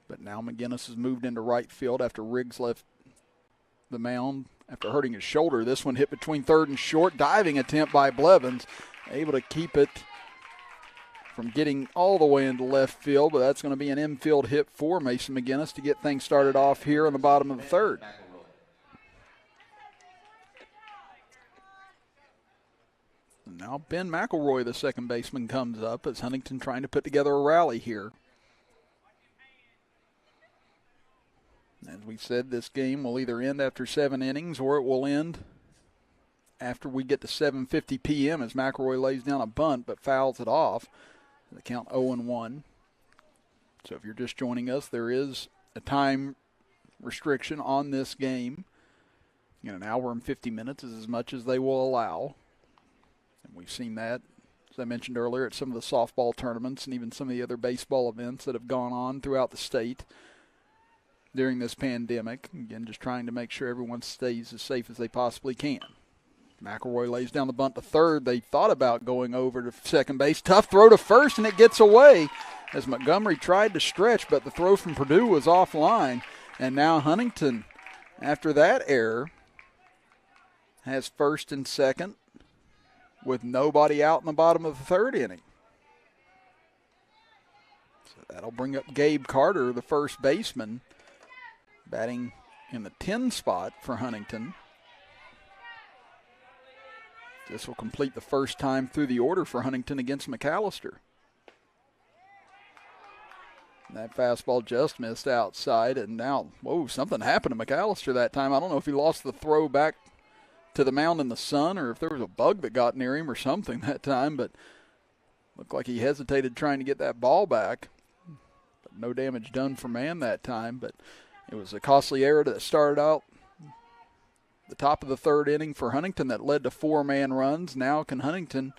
But now McGinnis has moved into right field after Riggs left the mound after hurting his shoulder. This one hit between 3rd and short. Diving attempt by Blevins. Able to keep it from getting all the way into left field, but that's going to be an infield hit for Mason McGinnis to get things started off here in the bottom of the 3rd. Now Ben McElroy, the second baseman, comes up as Huntington trying to put together a rally here. As we said, this game will either end after 7 innings or it will end after we get to 7:50 p.m. as McElroy lays down a bunt but fouls it off. The count 0-1. So if you're just joining us, there is a time restriction on this game. An hour and 50 minutes is as much as they will allow. And we've seen that, as I mentioned earlier, at some of the softball tournaments and even some of the other baseball events that have gone on throughout the state during this pandemic. Again, just trying to make sure everyone stays as safe as they possibly can. McElroy lays down the bunt to third. They thought about going over to second base. Tough throw to first, and it gets away as Montgomery tried to stretch, but the throw from Purdue was offline. And now Huntington, after that error, has first and second with nobody out in the bottom of the third inning. So that'll bring up Gabe Carter, the first baseman, batting in the 10 spot for Huntington. This will complete the first time through the order for Huntington against Mcallister. That fastball just missed outside, and now, something happened to Mcallister that time. I don't know if he lost the throw back to the mound in the sun or if there was a bug that got near him or something that time, but looked like he hesitated trying to get that ball back. But no damage done for man that time, but it was a costly error that started out the top of the third inning for Huntington that led to 4-man runs. Now can Huntington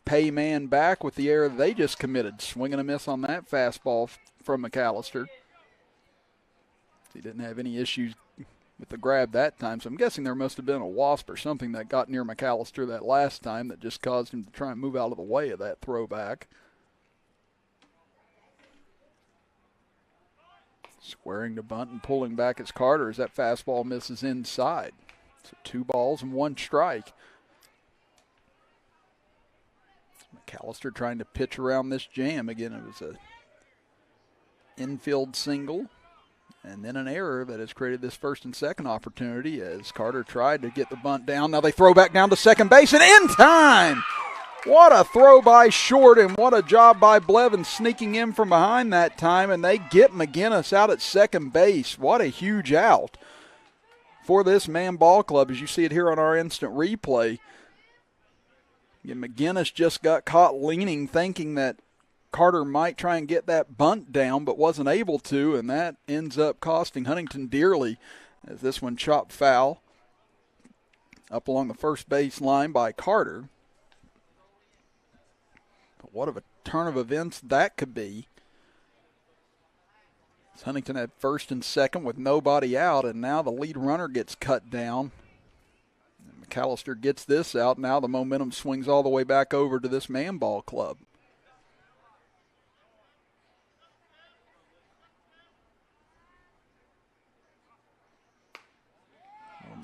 pay man back with the error they just committed? Swing and a miss on that fastball from Mcallister. He didn't have any issues with the grab that time, so I'm guessing there must have been a wasp or something that got near Mcallister that last time that just caused him to try and move out of the way of that throwback. Squaring to bunt and pulling back as Carter as that fastball misses inside. So 2 balls and 1 strike. Mcallister trying to pitch around this jam. Again, it was a infield single and then an error that has created this first and second opportunity as Carter tried to get the bunt down. Now they throw back down to second base and in time. What a throw by Short, and what a job by Blevins sneaking in from behind that time, and they get McGinnis out at second base. What a huge out for this man ball club, as you see it here on our instant replay. Again, McGinnis just got caught leaning, thinking that Carter might try and get that bunt down, but wasn't able to, and that ends up costing Huntington dearly as this one chopped foul up along the first base line by Carter. But what of a turn of events that could be. Huntington had first and second with nobody out, and now the lead runner gets cut down. And Mcallister gets this out. Now the momentum swings all the way back over to this man ball club.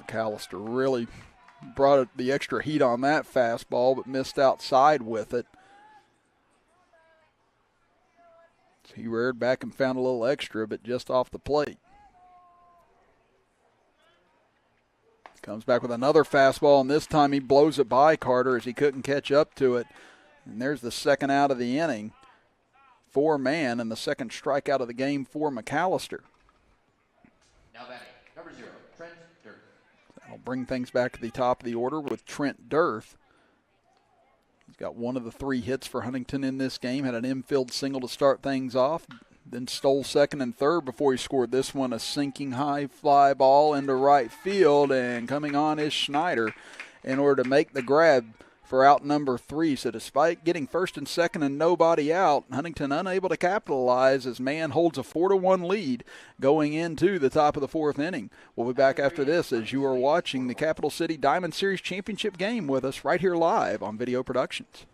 Mcallister really brought the extra heat on that fastball, but missed outside with it. He reared back and found a little extra, but just off the plate. Comes back with another fastball, and this time he blows it by Carter as he couldn't catch up to it. And there's the second out of the inning. 4-man, and the second strikeout of the game for Mcallister. Now batting, number 0, Trent Derth. That'll bring things back to the top of the order with Trent Derth. He's got one of the 3 hits for Huntington in this game. Had an infield single to start things off, then stole second and third before he scored this one, a sinking high fly ball into right field, and coming on is Schneider in order to make the grab for out number 3. So despite getting first and second and nobody out, Huntington unable to capitalize as man holds a 4-1 lead going into the top of the 4th inning. We'll be back after this as you are watching the Capital City Diamond Series Championship game with us right here live on Video Productions.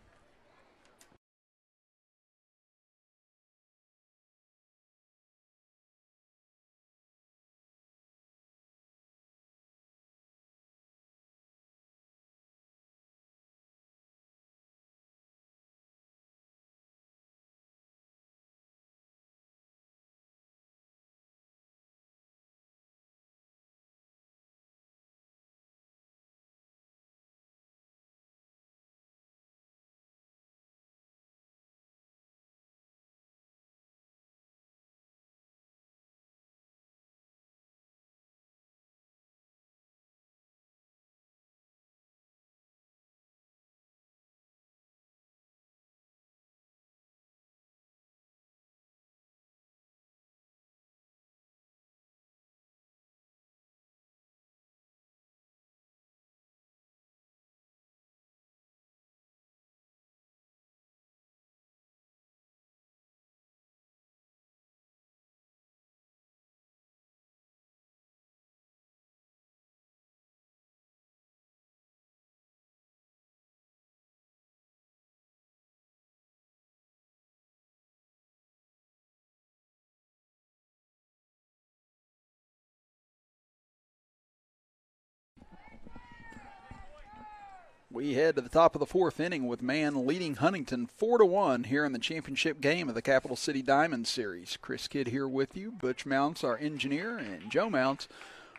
We head to the top of the fourth inning with Man leading Huntington 4-1 here in the championship game of the Capital City Diamond Series. Chris Kidd here with you. Butch Mounts, our engineer, and Joe Mounts,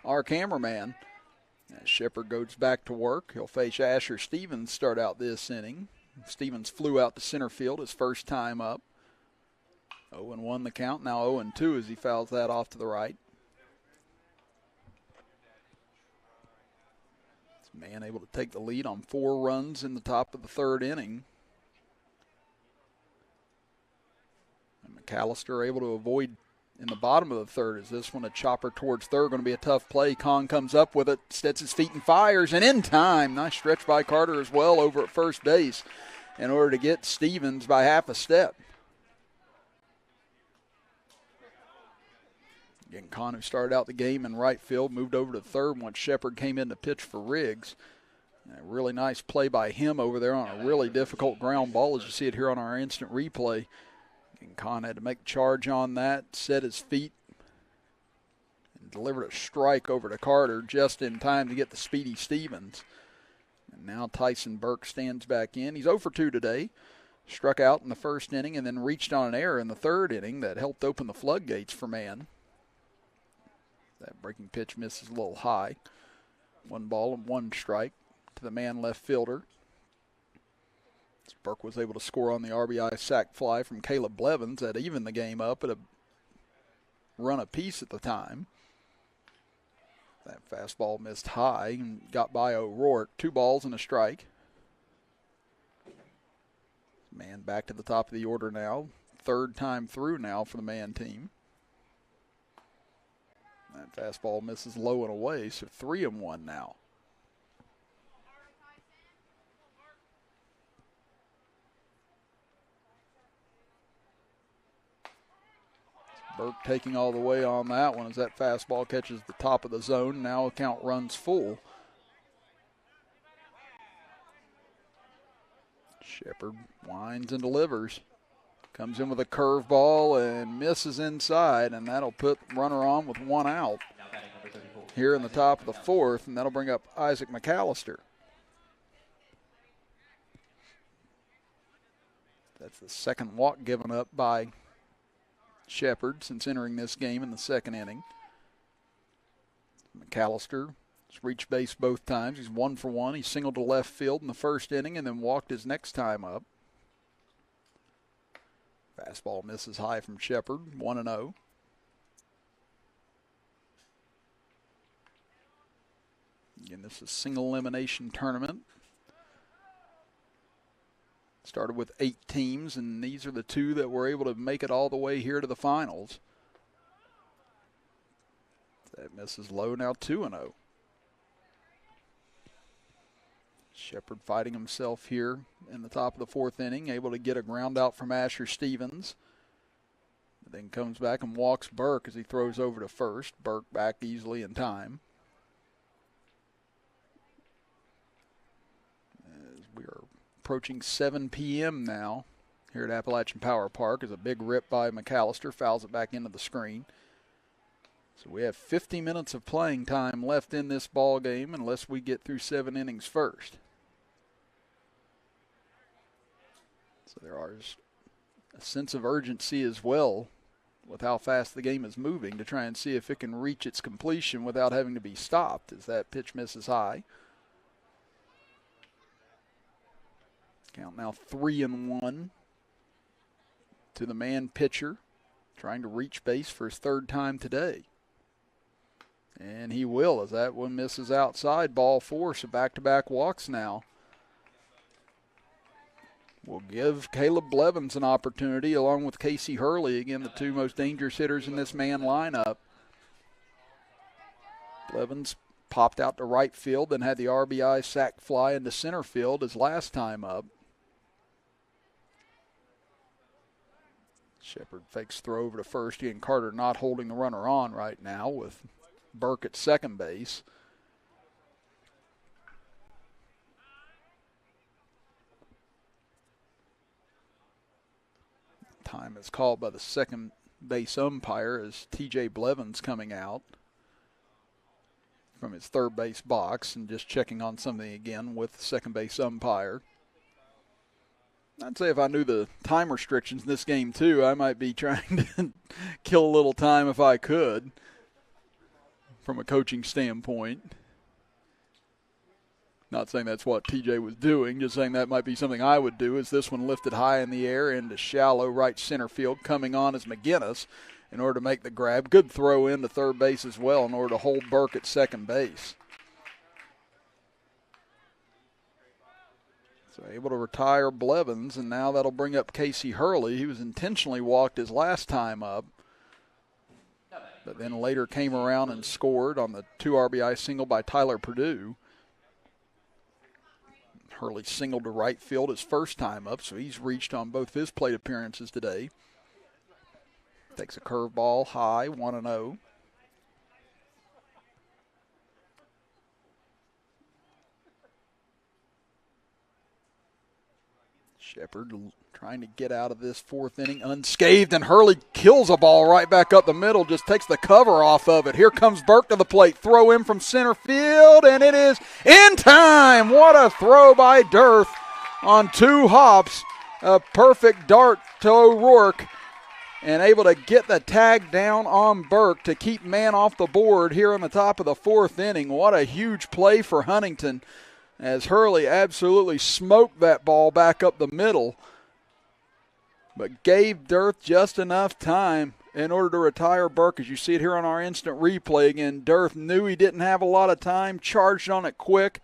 our cameraman. As Shepherd goes back to work, he'll face Asher Stevens start out this inning. Stevens flew out to center field his first time up. 0-1 the count, now 0-2 as he fouls that off to the right. Man able to take the lead on 4 runs in the top of the third inning. And Mcallister able to avoid in the bottom of the third. Is this one a chopper towards third? Going to be a tough play. Kahn comes up with it, steps his feet and fires, and in time. Nice stretch by Carter as well over at first base in order to get Stevens by half a step. Again, Kahn, who started out the game in right field, moved over to third once Shepherd came in to pitch for Riggs. And a really nice play by him over there on a really difficult ground ball, as you see it here on our instant replay. And Kahn had to make a charge on that, set his feet, and delivered a strike over to Carter just in time to get the speedy Stevens. And now Tyson Burke stands back in. He's 0 for 2 today. Struck out in the first inning and then reached on an error in the third inning that helped open the floodgates for Man. That breaking pitch misses a little high. 1 ball and 1 strike to the Man left fielder. Burke was able to score on the RBI sac fly from Caleb Blevins that evened the game up at a run apiece at the time. That fastball missed high and got by O'Rourke. 2 balls and a strike. Man back to the top of the order now. Third time through now for the Man team. That fastball misses low and away, so 3-1 now. Burke taking all the way on that one as that fastball catches the top of the zone. Now a count runs full. Shepherd winds and delivers. Comes in with a curveball and misses inside, and that'll put runner on with 1 out here in the top of the fourth, and that'll bring up Isaac Mcallister. That's the second walk given up by Shepherd since entering this game in the second inning. Mcallister has reached base both times. He's 1 for 1. He singled to left field in the first inning and then walked his next time up. Fastball misses high from Shepherd, 1-0. Again, this is a single elimination tournament. Started with 8 teams, and these are the 2 that were able to make it all the way here to the finals. That misses low, now 2-0. Shepherd fighting himself here in the top of the fourth inning, able to get a ground out from Asher Stevens. Then comes back and walks Burke as he throws over to first. Burke back easily in time. As we are approaching 7 p.m. now here at Appalachian Power Park, as a big rip by Mcallister fouls it back into the screen. So we have 50 minutes of playing time left in this ball game unless we get through 7 innings first. So there is a sense of urgency as well with how fast the game is moving to try and see if it can reach its completion without having to be stopped as that pitch misses high. Count now 3-1 to the Man pitcher, trying to reach base for his 3rd time today. And he will, as that one misses outside, ball 4, so back-to-back walks now. We'll give Caleb Blevins an opportunity along with Casey Hurley, again the 2 most dangerous hitters in this Man lineup. Blevins popped out to right field, then had the RBI sac fly into center field his last time up. Shepherd fakes throw over to first. Ian Carter not holding the runner on right now with Burke at second base. Time is called by the second base umpire as T.J. Blevins coming out. from his third base box and just checking on something again with the second base umpire. I'd say if I knew the time restrictions in this game too, I might be trying to kill a little time if I could from a coaching standpoint. Not saying that's what TJ was doing, just saying that might be something I would do. As this one lifted high in the air into shallow right center field, coming on as McGinnis in order to make the grab. Good throw into third base as well in order to hold Burke at second base. So able to retire Blevins, and now that'll bring up Casey Hurley. He was intentionally walked his last time up, but then later came around and scored on the 2 RBI single by Tyler Purdue. Hurley singled to right field his first time up, so he's reached on both his plate appearances today. Takes a curveball high, 1-0. Shepherd trying to get out of this fourth inning unscathed, and Hurley kills a ball right back up the middle, just takes the cover off of it. Here comes Burke to the plate, throw in from center field, and it is in time. What a throw by Derth on 2 hops. A perfect dart to O'Rourke, and able to get the tag down on Burke to keep man off the board here on the top of the fourth inning. What a huge play for Huntington, as Hurley absolutely smoked that ball back up the middle, but gave Derth just enough time in order to retire Burke. As you see it here on our instant replay again, Derth knew he didn't have a lot of time, charged on it quick,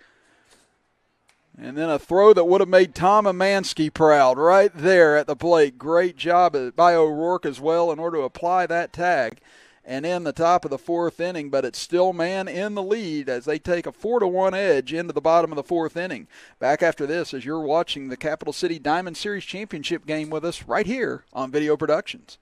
and then a throw that would have made Tom Amansky proud right there at the plate. Great job by O'Rourke as well in order to apply that tag and in the top of the fourth inning, but it's still man in the lead as they take a 4-1 edge into the bottom of the fourth inning. Back after this as you're watching the Capital City Diamond Series Championship game with us right here on Video Productions.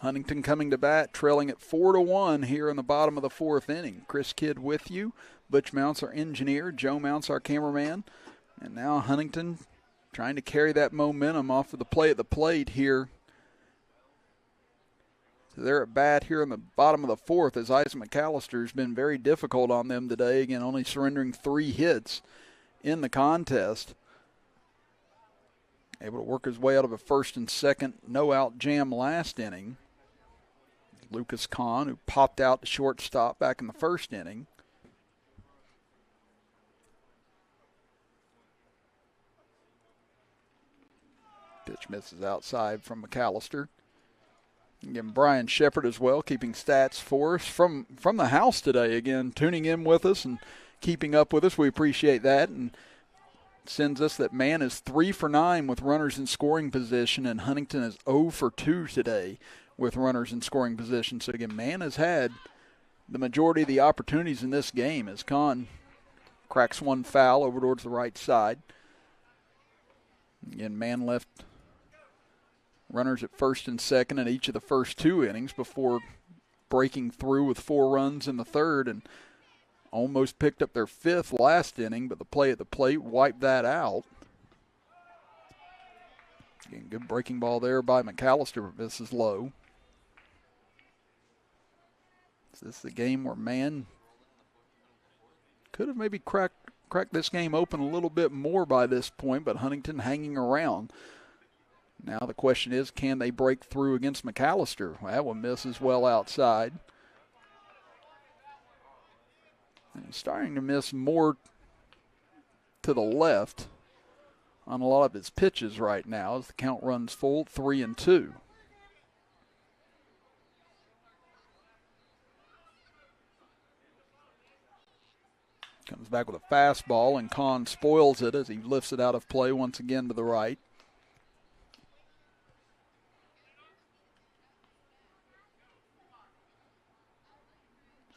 Huntington coming to bat, trailing at 4-1 here in the bottom of the fourth inning. Chris Kidd with you. Butch Mounts, our engineer. Joe Mounts, our cameraman. And now Huntington trying to carry that momentum off of the play at the plate here. So they're at bat here in the bottom of the fourth, as Isaac Mcallister has been very difficult on them today. Again, only surrendering 3 hits in the contest. Able to work his way out of a first and second no-out jam last inning. Lucas Kahn, who popped out to shortstop back in the first inning. Pitch misses outside from Mcallister. Again, Brayden Shepherd as well, keeping stats for us from the house today. Again, tuning in with us and keeping up with us. We appreciate that. And sends us that man is 3 for 9 with runners in scoring position, and Huntington is 0 for 2 today with runners in scoring position. So, again, man has had the majority of the opportunities in this game as Kahn cracks one foul over towards the right side. Again, man left runners at first and second in each of the first 2 innings before breaking through with 4 runs in the third and almost picked up their 5th last inning, but the play at the plate wiped that out. Again, good breaking ball there by Mcallister, but misses low. Is this the game where man could have maybe cracked this game open a little bit more by this point, but Huntington hanging around. Now the question is, can they break through against Mcallister? That one misses well outside. And he's starting to miss more to the left on a lot of his pitches right now as the count runs full, 3-2. Comes back with a fastball, and Kahn spoils it as he lifts it out of play once again to the right.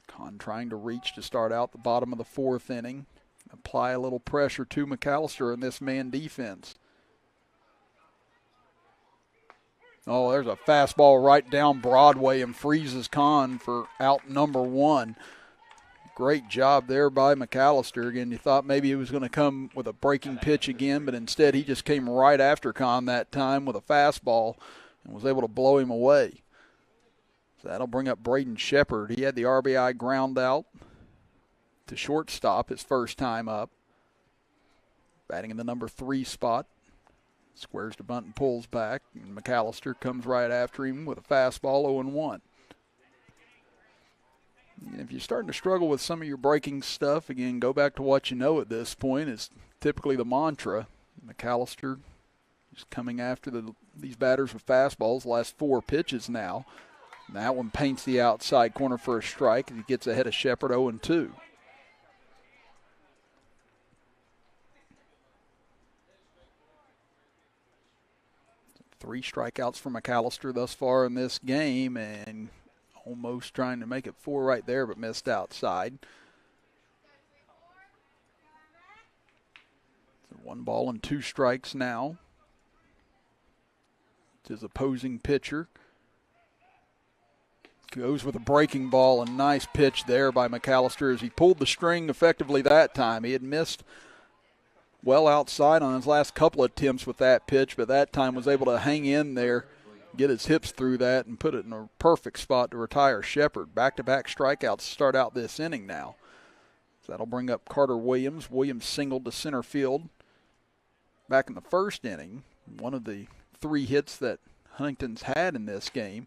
Kahn trying to reach to start out the bottom of the 4th inning. Apply a little pressure to Mcallister in this man defense. Oh, there's a fastball right down Broadway and freezes Kahn for out number 1. Great job there by Mcallister. Again, you thought maybe he was going to come with a breaking pitch again, but instead he just came right after Kahn that time with a fastball and was able to blow him away. So that'll bring up Brayden Shepherd. He had the RBI ground out to shortstop his first time up. Batting in the number 3 spot. Squares to bunt and pulls back. And Mcallister comes right after him with a fastball, 0-1. If you're starting to struggle with some of your breaking stuff, again, go back to what you know at this point. It's typically the mantra. Mcallister is coming after these batters with fastballs, the last 4 pitches now. And that one paints the outside corner for a strike as he gets ahead of Shepherd, 0-2. 3 strikeouts for Mcallister thus far in this game, and almost trying to make it 4 right there, but missed outside. So 1 ball and 2 strikes now to his opposing pitcher. Goes with a breaking ball, a nice pitch there by Mcallister as he pulled the string effectively that time. He had missed well outside on his last couple of attempts with that pitch, but that time was able to hang in there, get his hips through that, and put it in a perfect spot to retire Shepherd. Back-to-back strikeouts to start out this inning now. So that'll bring up Carter Williams. Williams singled to center field back in the first inning. One of the 3 hits that Huntington's had in this game.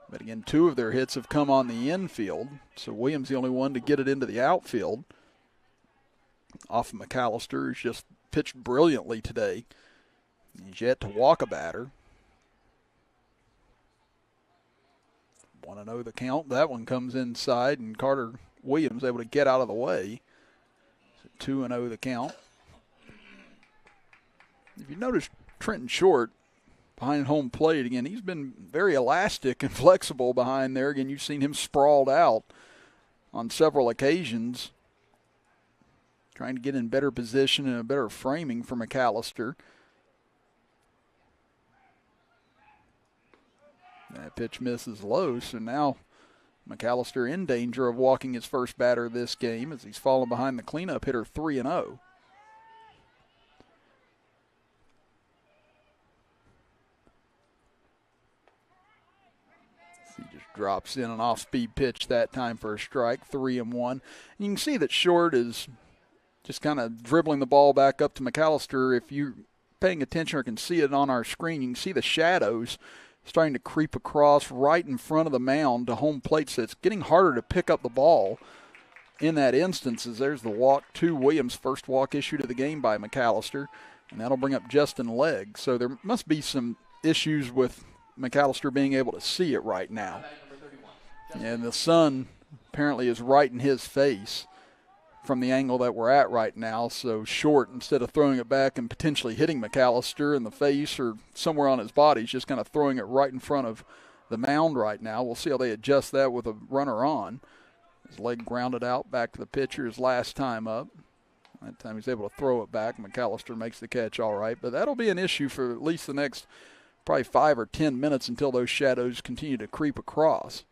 But again, 2 of their hits have come on the infield. So Williams the only one to get it into the outfield. Off of Mcallister, who's just pitched brilliantly today. He's yet to walk a batter. 1-0 the count. That one comes inside, and Carter Williams able to get out of the way. So 2-0 the count. If you notice Trenton Short behind home plate, again, he's been very elastic and flexible behind there. Again, you've seen him sprawled out on several occasions, trying to get in better position and a better framing for Mcallister. That pitch misses low, so now Mcallister in danger of walking his first batter this game as he's fallen behind the cleanup hitter 3-0. He just drops in an off-speed pitch that time for a strike, 3-1. And you can see that Short is just kind of dribbling the ball back up to Mcallister. If you're paying attention or can see it on our screen, you can see the shadows starting to creep across right in front of the mound to home plate, so it's getting harder to pick up the ball in that instance. As there's the walk to Williams, first walk issued of the game by Mcallister, and that'll bring up Justin Legg. So there must be some issues with Mcallister being able to see it right now. And the sun apparently is right in his face from the angle that we're at right now. So Short, instead of throwing it back and potentially hitting Mcallister in the face or somewhere on his body, he's just kind of throwing it right in front of the mound right now. We'll see how they adjust that with a runner on. His leg grounded out back to the pitcher his last time up. That time he's able to throw it back. Mcallister makes the catch all right. But that'll be an issue for at least the next probably 5 or 10 minutes until those shadows continue to creep across.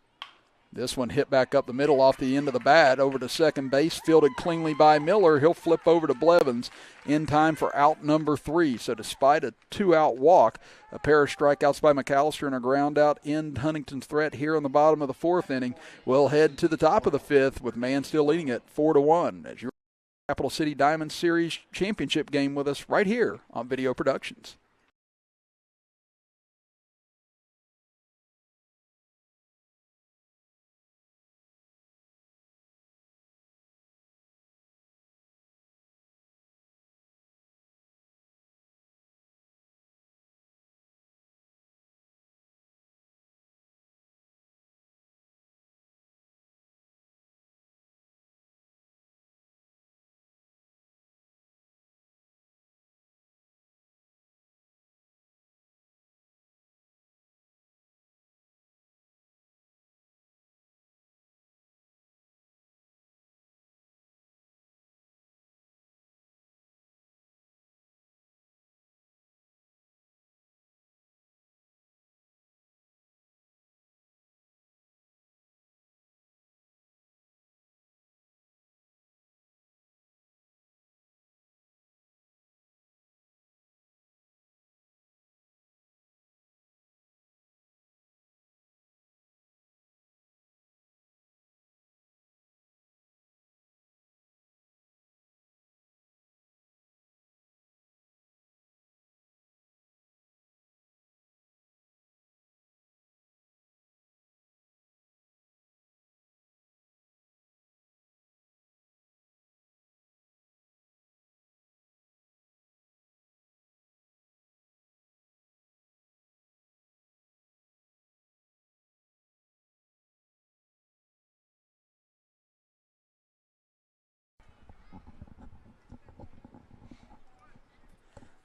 This one hit back up the middle off the end of the bat over to second base, fielded cleanly by Miller. He'll flip over to Blevins in time for out number 3. So despite a 2-out walk, a pair of strikeouts by Mcallister and a ground out end Huntington's threat here in the bottom of the 4th inning. We'll head to the top of the 5th with Man still leading it 4-1 as your Capital City Diamond Series championship game with us right here on Video Productions.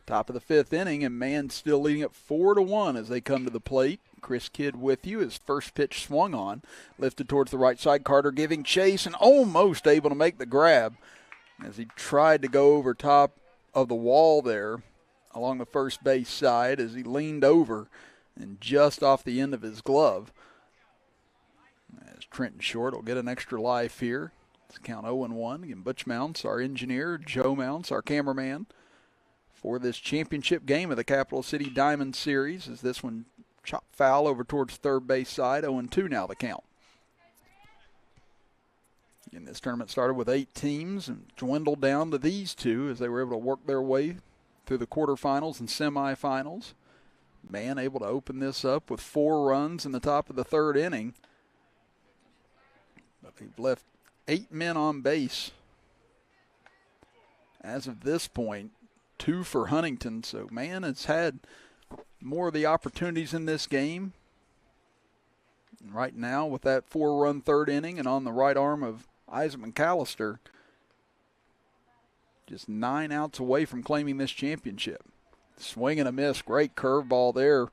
Top of the 5th inning, and Man still leading it 4-1 as they come to the plate. Chris Kidd with you. His first pitch swung on, lifted towards the right side. Carter giving chase and almost able to make the grab as he tried to go over top of the wall there along the first base side as he leaned over and just off the end of his glove. As Trenton Short will get an extra life here. It's count 0-1. Again, Butch Mounts, our engineer, Joe Mounts, our cameraman, for this championship game of the Capital City Diamond Series, as this one chopped foul over towards third base side. 0-2 now the count. And this tournament started with 8 teams and dwindled down to these 2 as they were able to work their way through the quarterfinals and semifinals. Man able to open this up with 4 runs in the top of the 3rd inning. But they've left 8 men on base as of this point. 2 for Huntington, so Man has had more of the opportunities in this game. And right now, with that 4-run 3rd inning and on the right arm of Isaac Mcallister, just 9 outs away from claiming this championship. Swing and a miss, great curveball there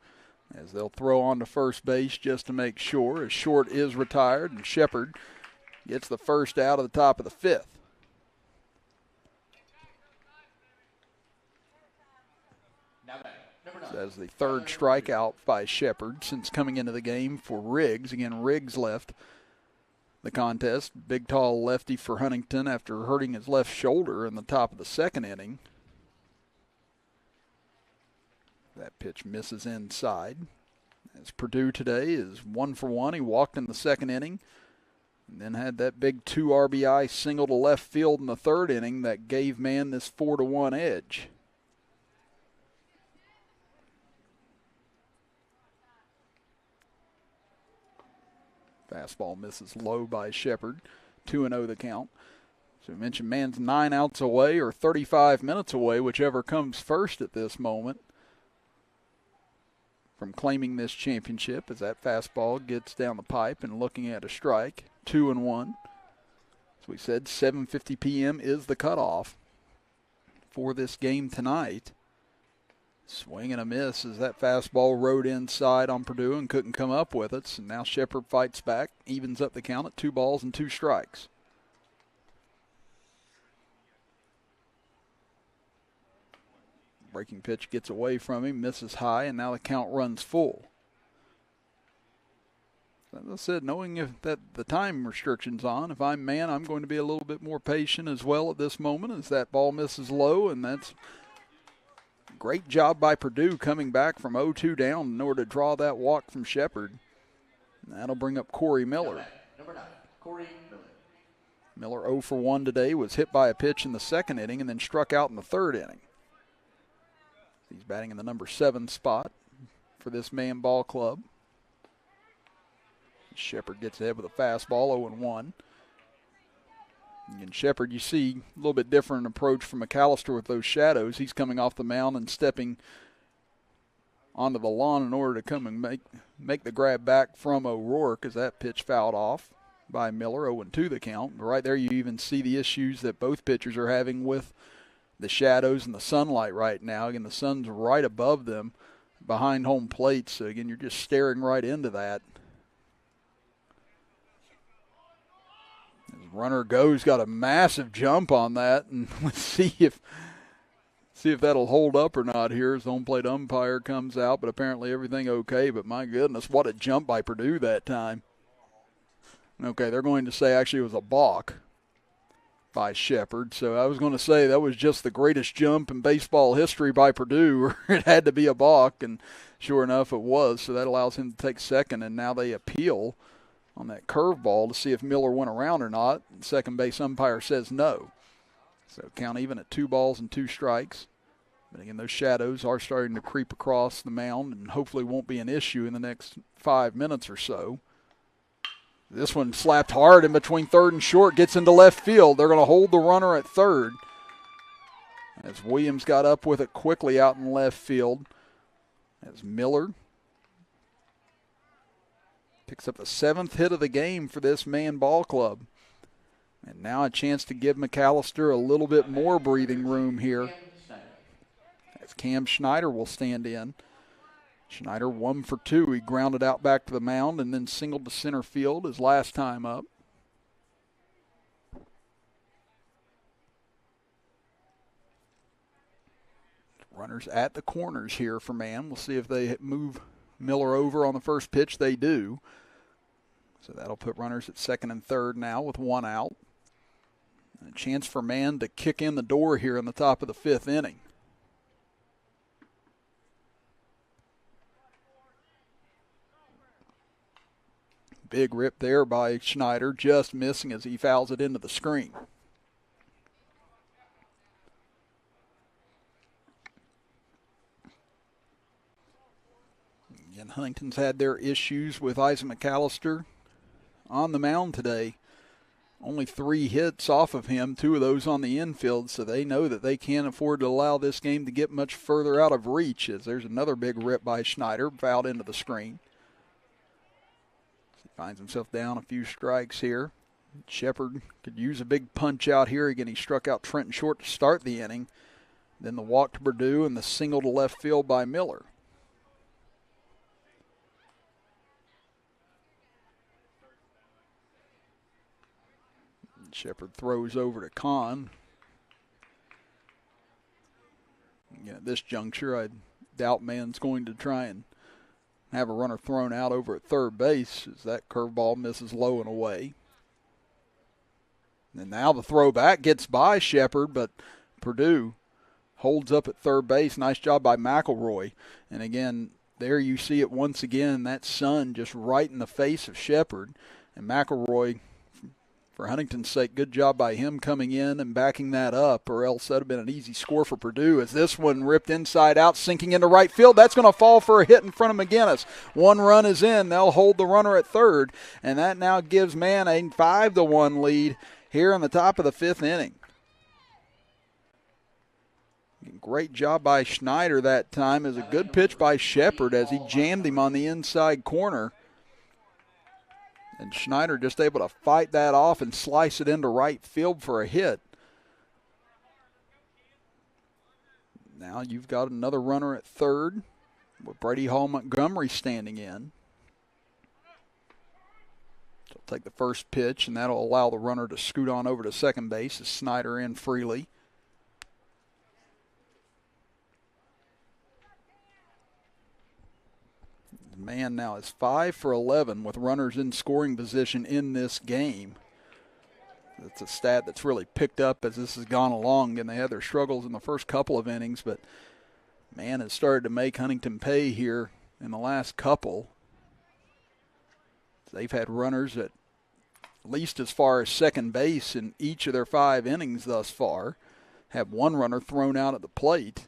as they'll throw on to first base just to make sure, as Short is retired and Shepherd gets the first out of the top of the 5th. As the 3rd strikeout by Shepherd since coming into the game for Riggs. Again, Riggs left the contest. Big, tall lefty for Huntington after hurting his left shoulder in the top of the 2nd inning. That pitch misses inside. As Purdue today is 1 for 1. He walked in the 2nd inning and then had that big 2 RBI single to left field in the 3rd inning that gave Man this 4-1 edge. Fastball misses low by Shepherd. 2-0 the count. So we mentioned Man's 9 outs away or 35 minutes away, whichever comes first at this moment, from claiming this championship as that fastball gets down the pipe and looking at a strike. 2-1. As we said, 7:50 p.m. is the cutoff for this game tonight. Swing and a miss as that fastball rode inside on Purdue and couldn't come up with it. So now Shepherd fights back, evens up the count at 2 balls and 2 strikes. Breaking pitch gets away from him, misses high, and now the count runs full. As I said, knowing that the time restriction's on, if I'm man, I'm going to be a little bit more patient as well at this moment as that ball misses low, and that's a great job by Purdue coming back from 0-2 down in order to draw that walk from Shepherd. And that'll bring up Cory Miller. Number 9, Cory Miller. Miller 0 for 1 today, was hit by a pitch in the second inning and then struck out in the third inning. He's batting in the number 7 spot for this man ball club. Shepherd gets ahead with a fastball, 0-1. Again, Shepherd, you see a little bit different approach from Mcallister with those shadows. He's coming off the mound and stepping onto the lawn in order to come and make the grab back from O'Rourke as that pitch fouled off by Miller, 0-2 the count. But right there you even see the issues that both pitchers are having with the shadows and the sunlight right now. Again, the sun's right above them behind home plate, so again, you're just staring right into that. As runner goes, got a massive jump on that, and let's see if that'll hold up or not here as the home plate umpire comes out, but apparently everything okay, but my goodness, what a jump by Purdue that time. Okay, they're going to say actually it was a balk by Shepherd, so I was going to say that was just the greatest jump in baseball history by Purdue, or it had to be a balk, and sure enough it was, so that allows him to take second, and now they appeal on that curveball to see if Miller went around or not. The second base umpire says no. So count even at 2 balls and 2 strikes. But again, those shadows are starting to creep across the mound and hopefully won't be an issue in the next 5 minutes or so. This one slapped hard in between third and short, gets into left field. They're going to hold the runner at third as Williams got up with it quickly out in left field. As Miller picks up the 7th hit of the game for this man ball club. And now a chance to give Mcallister a little bit more breathing room here. As Cam Schneider will stand in. Schneider 1 for 2. He grounded out back to the mound and then singled to center field his last time up. Runners at the corners here for man. We'll see if they move Miller over on the first pitch. They do. So that'll put runners at second and third now with 1 out. And a chance for man to kick in the door here in the top of the 5th inning. Big rip there by Schneider, just missing as he fouls it into the screen. Again, Huntington's had their issues with Isaac Mcallister on the mound today. Only 3 hits off of him, 2 of those on the infield, so they know that they can't afford to allow this game to get much further out of reach, as there's another big rip by Schneider, fouled into the screen. He finds himself down a few strikes here. Shepherd could use a big punch out here. Again, he struck out Trent short to start the inning. Then the walk to Purdue and the single to left field by Miller. Shepherd throws over to Kahn. Again, at this juncture, I doubt man's going to try and have a runner thrown out over at third base as that curveball misses low and away. And now the throwback gets by Shepherd, but Purdue holds up at third base. Nice job by McElroy. And again, there you see it once again, that sun just right in the face of Shepherd. And McElroy, for Huntington's sake, good job by him coming in and backing that up, or else that would have been an easy score for Purdue as this one ripped inside out, sinking into right field. That's going to fall for a hit in front of McGinnis. 1 run is in. They'll hold the runner at third, and that now gives man a 5-1 lead here in the top of the 5th inning. Great job by Schneider that time. It was a good pitch by Shepherd as he jammed him on the inside corner. And Schneider just able to fight that off and slice it into right field for a hit. Now you've got another runner at third with Brady Hall Montgomery standing in. So he'll take the first pitch, and that'll allow the runner to scoot on over to second base as Schneider in freely. Man now is 5 for 11 with runners in scoring position in this game. That's a stat that's really picked up as this has gone along, and they had their struggles in the first couple of innings, but man has started to make Huntington pay here in the last couple. They've had runners at least as far as second base in each of their 5 innings thus far. Have one runner thrown out at the plate.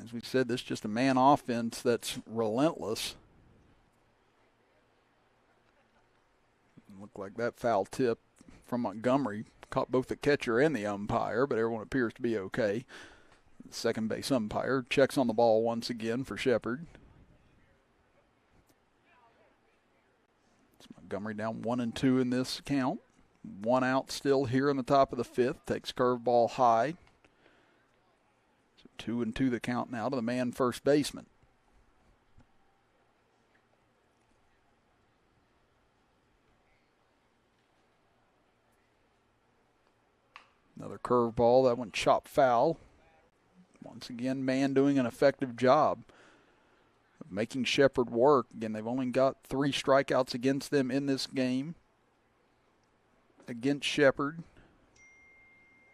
As we said, this is just a man offense that's relentless. Looked like that foul tip from Montgomery caught both the catcher and the umpire, but everyone appears to be okay. The second base umpire checks on the ball once again for Shepherd. It's Montgomery down 1-2 in this count. 1 out still here in the top of the 5th. Takes curveball high. 2-2 the count now to the man first baseman. Another curveball, that one chopped foul. Once again, man doing an effective job of making Shepherd work. Again, they've only got 3 strikeouts against them in this game. Against Shepherd.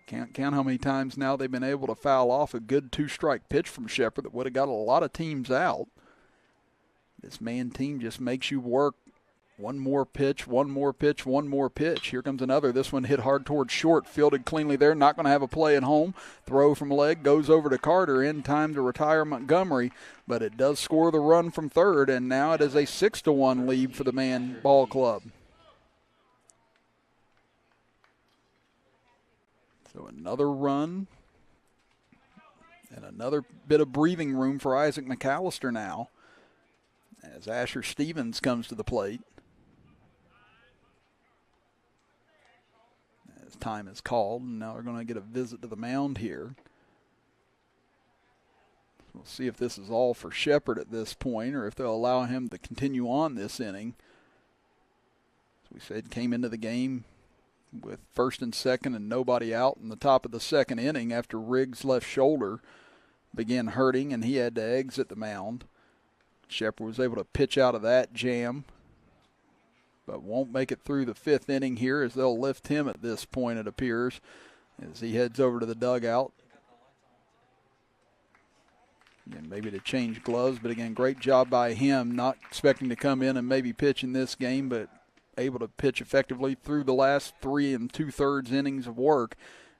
Can't count how many times now they've been able to foul off a good 2-strike pitch from Shepherd that would have got a lot of teams out. This man team just makes you work. One more pitch, one more pitch, one more pitch. Here comes another. This one hit hard towards short, fielded cleanly there. Not going to have a play at home. Throw from leg, goes over to Carter in time to retire Montgomery, but it does score the run from third, and now it is a 6-1 lead for the Man Ball Club. So another run and another bit of breathing room for Isaac Mcallister now as Asher Stevens comes to the plate. As time is called, and now we're going to get a visit to the mound here. We'll see if this is all for Shepherd at this point or if they'll allow him to continue on this inning. As we said, came into the game with first and second and nobody out in the top of the second inning after Riggs' left shoulder began hurting and he had to exit the mound. Shepherd was able to pitch out of that jam, but won't make it through the 5th inning here as they'll lift him at this point, it appears, as he heads over to the dugout. Again, maybe to change gloves, but again, great job by him, not expecting to come in and maybe pitch in this game, but able to pitch effectively through the last 3 2/3 innings of work.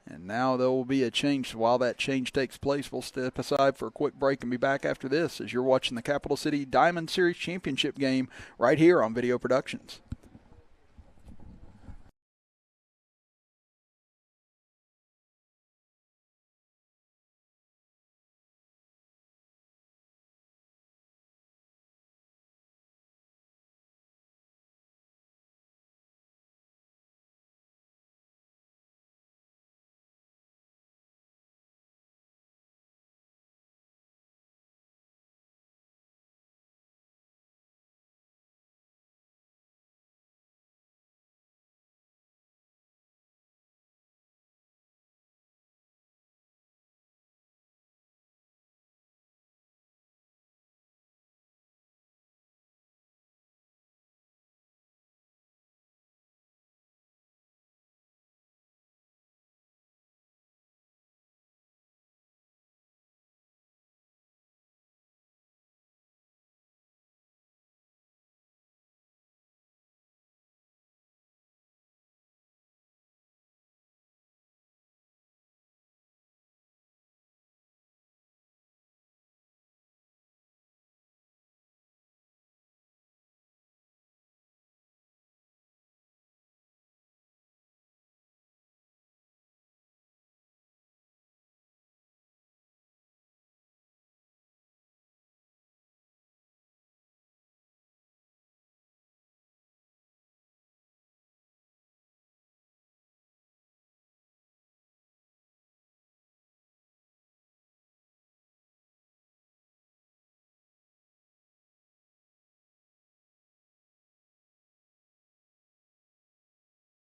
And now there will be a change. So while that change takes place, we'll step aside for a quick break and be back after this as you're watching the Capital City Diamond Series Championship game right here on Video Productions.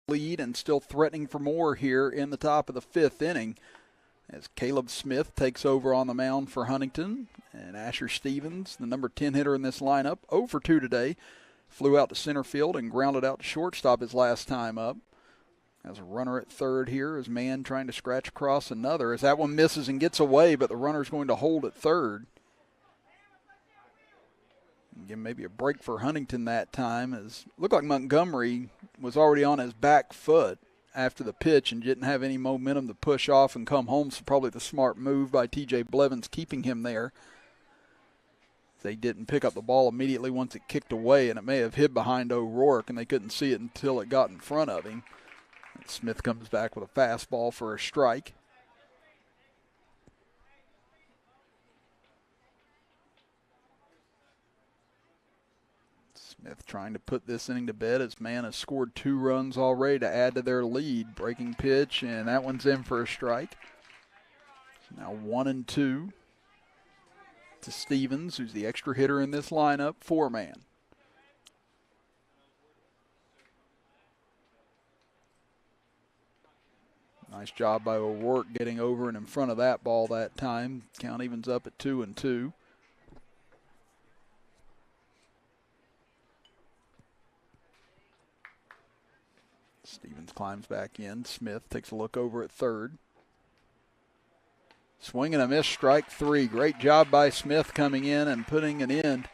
Lead and still threatening for more here in the top of the 5th inning as Caleb Smith takes over on the mound for Huntington. And Asher Stevens, the number 10 hitter in this lineup, 0 for 2 today, flew out to center field and grounded out to shortstop his last time up. Has a runner at third here, as Mann trying to scratch across another, as that one misses and gets away, but the runner's going to hold at third. Again, maybe a break for Huntington that time, as it looked like Montgomery was already on his back foot after the pitch and didn't have any momentum to push off and come home, so probably the smart move by T.J. Blevins keeping him there. They didn't pick up the ball immediately once it kicked away, and it may have hid behind O'Rourke, and they couldn't see it until it got in front of him. Smith comes back with a fastball for a strike. Smith trying to put this inning to bed as Mann has scored 2 runs already to add to their lead. Breaking pitch, and that one's in for a strike. Now 1-2 to Stevens, who's the extra hitter in this lineup for Mann. Nice job by O'Rourke getting over and in front of that ball that time. Count evens up at 2-2. Stevens climbs back in. Smith takes a look over at third. Swing and a miss, strike 3. Great job by Smith coming in and putting an end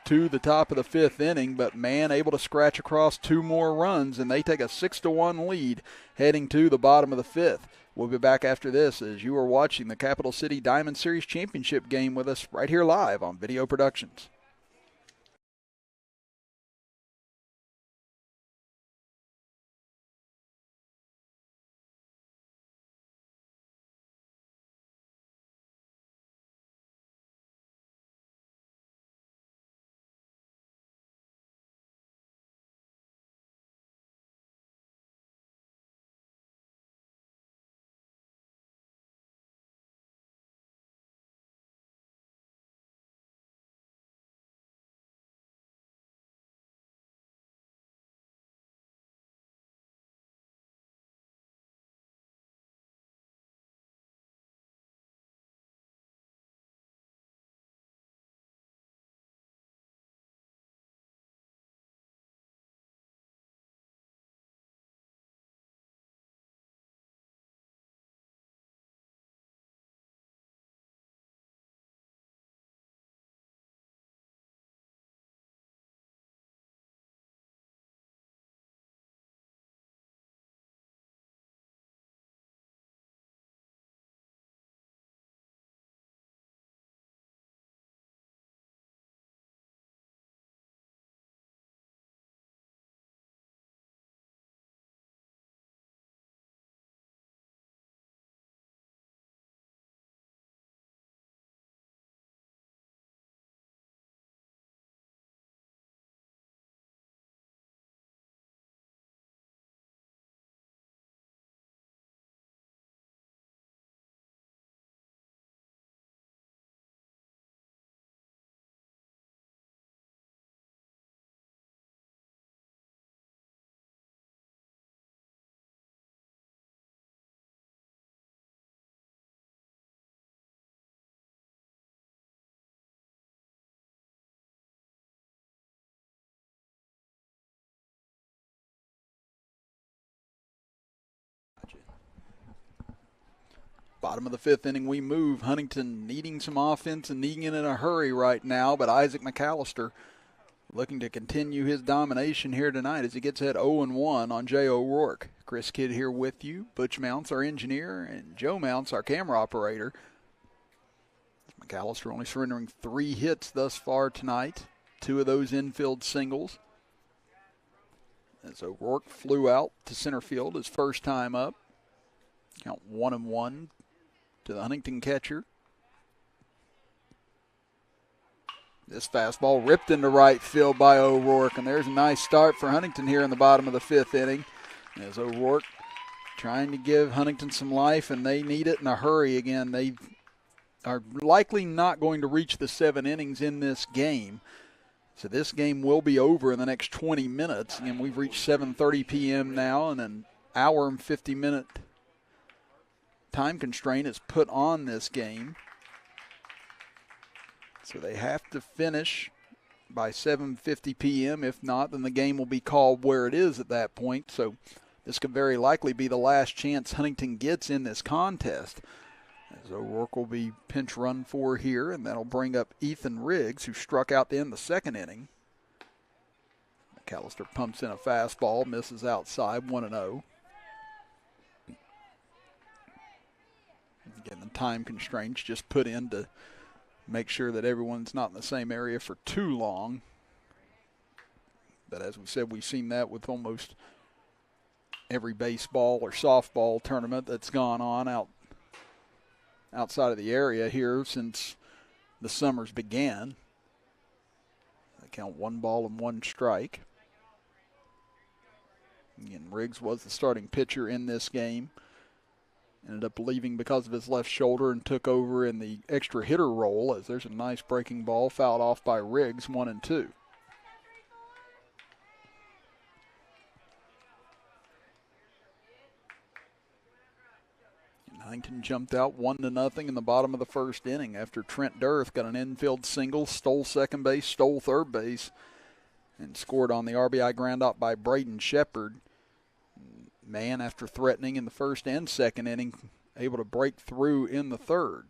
to the top of the 5th inning, but Mann able to scratch across 2 more runs, and they take a 6-1 lead heading to the bottom of the 5th. We'll be back after this as you are watching the Capital City Diamond Series Championship game with us right here live on Video Productions. Bottom of the 5th inning, we move. Huntington needing some offense and needing it in a hurry right now, but Isaac Mcallister looking to continue his domination here tonight as he gets ahead 0-1 on Jay O'Rourke. Chris Kidd here with you. Butch Mounts, our engineer, and Joe Mounts, our camera operator. Mcallister only surrendering 3 hits thus far tonight, 2 of those infield singles. As O'Rourke flew out to center field his first time up. Count 1-1 to the Huntington catcher. This fastball ripped into right field by O'Rourke, and there's a nice start for Huntington here in the bottom of the 5th inning. As O'Rourke trying to give Huntington some life, and they need it in a hurry again. They are likely not going to reach the 7 innings in this game. So this game will be over in the next 20 minutes. Again, we've reached 7:30 p.m. now, and an hour and 50-minute time constraint is put on this game. So they have to finish by 7:50 p.m. If not, then the game will be called where it is at that point. So this could very likely be the last chance Huntington gets in this contest. As O'Rourke will be pinch run for here, and that'll bring up Ethan Riggs, who struck out to end the second inning. Mcallister pumps in a fastball, misses outside, 1-0. Again, the time constraints just put in to make sure that everyone's not in the same area for too long. But as we said, we've seen that with almost every baseball or softball tournament that's gone on outside of the area here since the summers began. They count 1 ball and 1 strike. Again, Riggs was the starting pitcher in this game. Ended up leaving because of his left shoulder and took over in the extra hitter role, as there's a nice breaking ball fouled off by Riggs, 1-2. Huntington jumped out 1-0 in the bottom of the first inning after Trent Derth got an infield single, stole second base, stole third base, and scored on the RBI groundout by Brayden Shepherd. Man, after threatening in the first and second inning, able to break through in the third.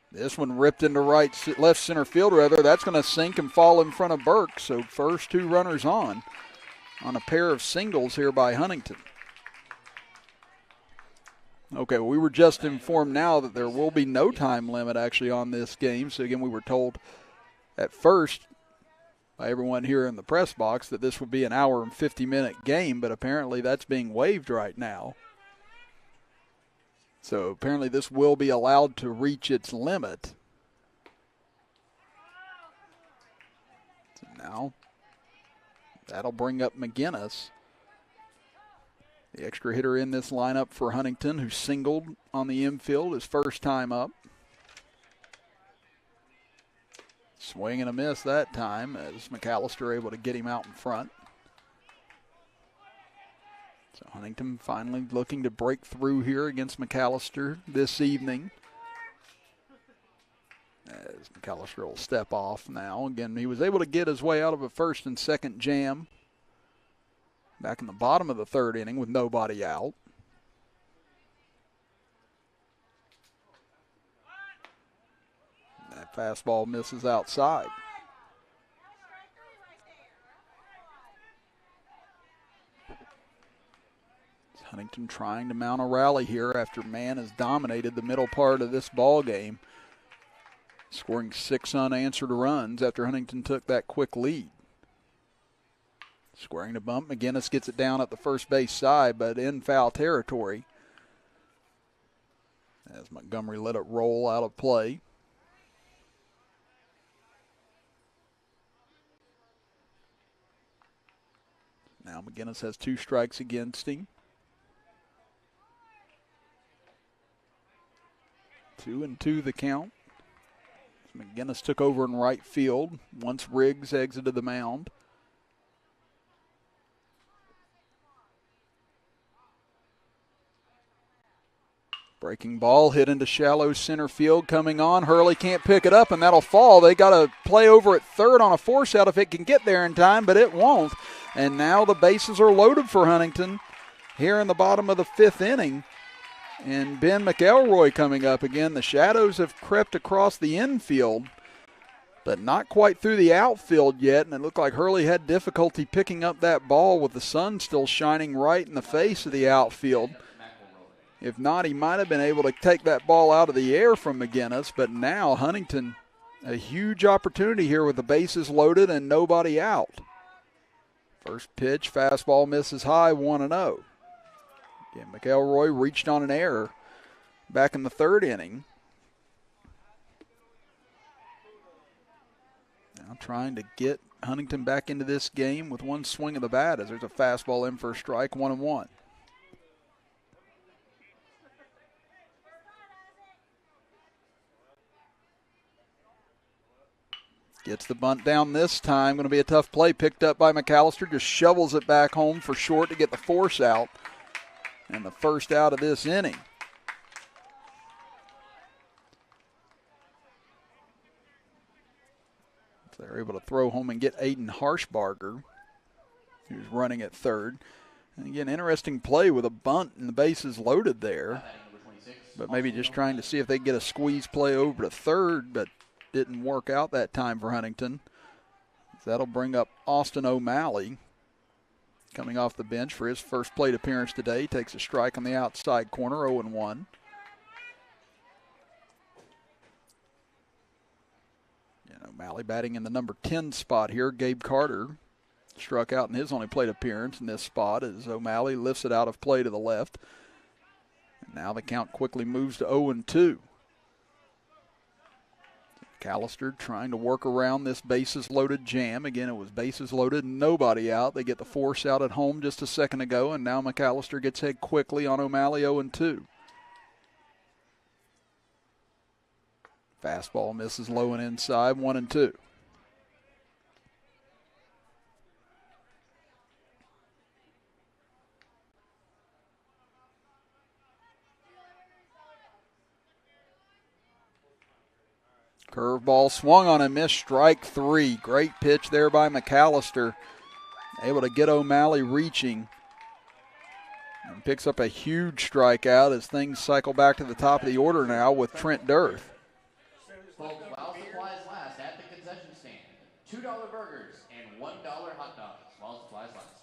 This one ripped into left center field, rather. That's going to sink and fall in front of Burke. So first 2 runners on a pair of singles here by Huntington. Okay, well, we were just informed now that there will be no time limit actually on this game. So again, we were told at first by everyone here in the press box that this would be an hour and 50-minute game, but apparently that's being waived right now. So apparently this will be allowed to reach its limit. So now that'll bring up McGinnis, the extra hitter in this lineup for Huntington, who singled on the infield his first time up. Swing and a miss that time as Mcallister able to get him out in front. So Huntington finally looking to break through here against Mcallister this evening. As Mcallister will step off now. Again, he was able to get his way out of a first and second jam back in the bottom of the third inning with nobody out. That fastball misses outside. Huntington trying to mount a rally here after Man has dominated the middle part of this ball game, scoring 6 unanswered runs after Huntington took that quick lead. Squaring to bump, McGinnis gets it down at the first base side, but in foul territory as Montgomery let it roll out of play. Now McGinnis has 2 strikes against him. 2-2 the count. McGinnis took over in right field once Riggs exited the mound. Breaking ball hit into shallow center field coming on. Hurley can't pick it up, and that'll fall. They got to play over at third on a force out if it can get there in time, but it won't. And now the bases are loaded for Huntington here in the bottom of the 5th inning. And Ben McElroy coming up again. The shadows have crept across the infield, but not quite through the outfield yet. And it looked like Hurley had difficulty picking up that ball with the sun still shining right in the face of the outfield. If not, he might have been able to take that ball out of the air from McGinnis. But now Huntington, a huge opportunity here with the bases loaded and nobody out. First pitch, fastball misses high, 1-0. Again, McElroy reached on an error back in the 3rd inning. Now trying to get Huntington back into this game with one swing of the bat as there's a fastball in for a strike, 1-1. Gets the bunt down this time. Going to be a tough play. Picked up by Mcallister. Just shovels it back home for short to get the force out. and the first out of this inning. So they're able to throw home and get Aiden Harshbarger, who's running at third. And again, interesting play with a bunt and the bases loaded there. But maybe just trying to see if they get a squeeze play over to third, but didn't work out that time for Huntington. That'll bring up Austin O'Malley, coming off the bench for his first plate appearance today. Takes a strike on the outside corner, 0-1. And O'Malley batting in the number 10 spot here. Gabe Carter struck out in his only plate appearance in this spot as O'Malley lifts it out of play to the left. And now the count quickly moves to 0-2. Mcallister trying to work around this bases-loaded jam. Again, it was bases-loaded, nobody out. They get the force out at home just a second ago, and now Mcallister gets hit quickly on O'Malley, 0-2. Fastball misses low and inside, 1-2. Curveball swung on and missed, strike three. Great pitch there by Mcallister. Able to get O'Malley reaching. And picks up a huge strikeout as things cycle back to the top of the order now with Trent Derth. Folks, while supplies last at the concession stand, $2 burgers and $1 hot dogs while supplies last.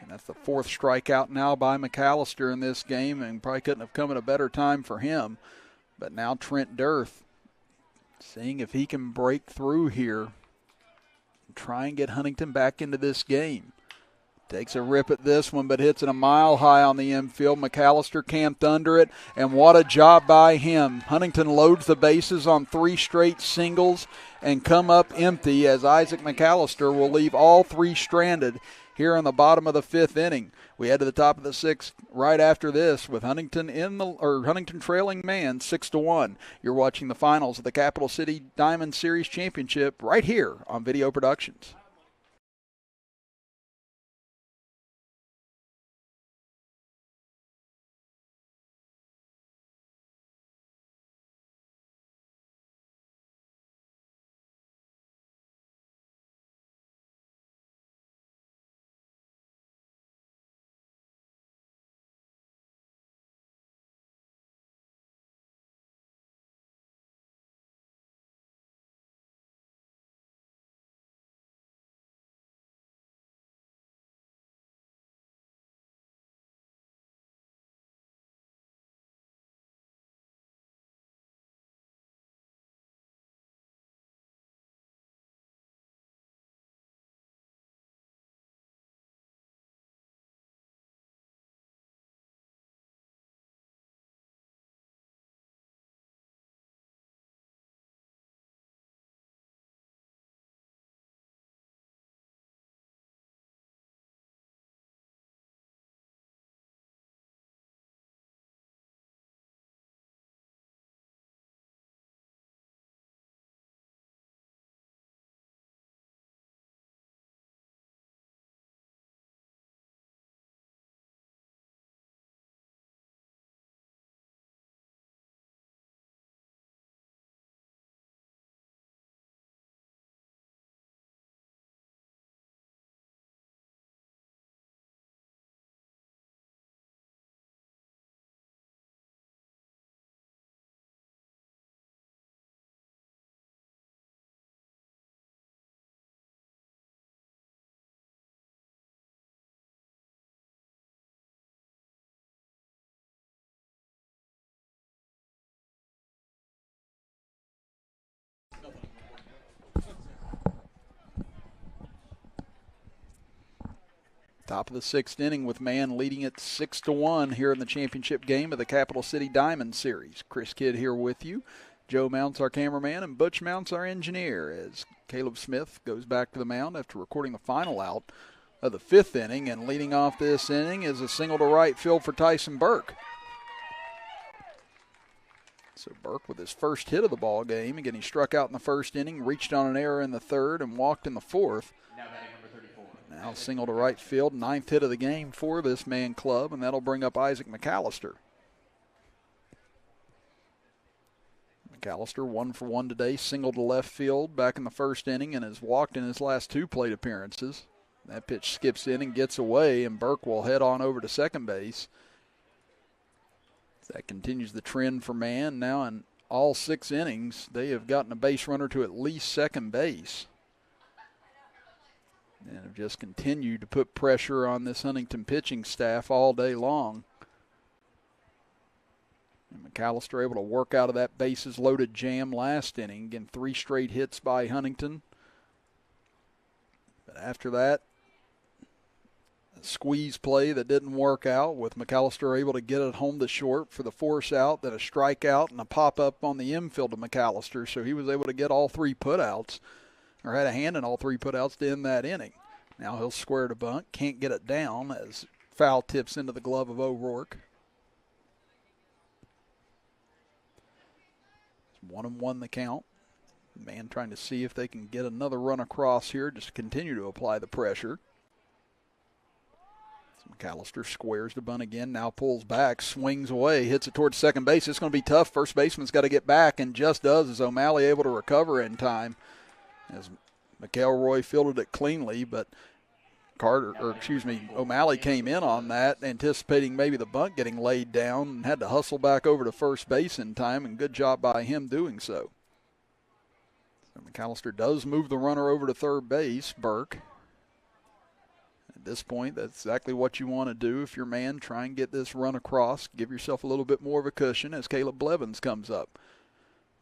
And that's the fourth strikeout now by Mcallister in this game, and probably couldn't have come at a better time for him. But now Trent Derth seeing if he can break through here and try and get Huntington back into this game. Takes a rip at this one, but hits it a mile high on the infield. Mcallister camped under it, and what a job by him. Huntington loads the bases on 3 straight singles and come up empty as Isaac Mcallister will leave all 3 stranded here in the bottom of the 5th inning. We head to the top of the 6th right after this with Huntington Huntington trailing man 6-1. You're watching the finals of the Capital City Diamond Series Championship right here on Video Productions. Top of the 6th inning with Mann leading it 6-1 here in the championship game of the Capital City Diamond Series. Chris Kidd here with you. Joe Mounts, our cameraman, and Butch Mounts, our engineer, as Caleb Smith goes back to the mound after recording the final out of the 5th inning. And leading off this inning is a single to right field for Tyson Burke. So Burke with his first hit of the ball game. Again, he struck out in the 1st inning, reached on an error in the 3rd, and walked in the 4th. Now batting number 34. Now single to right field, 9th hit of the game for this man club, and that'll bring up Isaac Mcallister. Mcallister 1 for 1 today, single to left field back in the first inning and has walked in his last 2 plate appearances. That pitch skips in and gets away, and Burke will head on over to second base. That continues the trend for Man. Now in all 6 innings, they have gotten a base runner to at least second base. And have just continued to put pressure on this Huntington pitching staff all day long. And Mcallister able to work out of that bases-loaded jam last inning. Again, 3 straight hits by Huntington. But after that, a squeeze play that didn't work out, with Mcallister able to get it home to short for the force out, then a strikeout and a pop-up on the infield of Mcallister. So he was able to get all 3 putouts, or had a hand in all 3 putouts to end that inning. Now he'll square to bunt, can't get it down as foul tips into the glove of O'Rourke. 1-1 the count. Man trying to see if they can get another run across here, just to continue to apply the pressure. So Mcallister squares to bunt again, now pulls back, swings away, hits it towards second base. It's going to be tough. First baseman's got to get back, and just does, as O'Malley able to recover in time. As McElroy fielded it cleanly, but O'Malley came in on that, anticipating maybe the bunt getting laid down, and had to hustle back over to first base in time, and good job by him doing so. So Mcallister does move the runner over to third base, Burke. At this point, that's exactly what you want to do if you're Man. Try and get this run across, give yourself a little bit more of a cushion as Caleb Blevins comes up.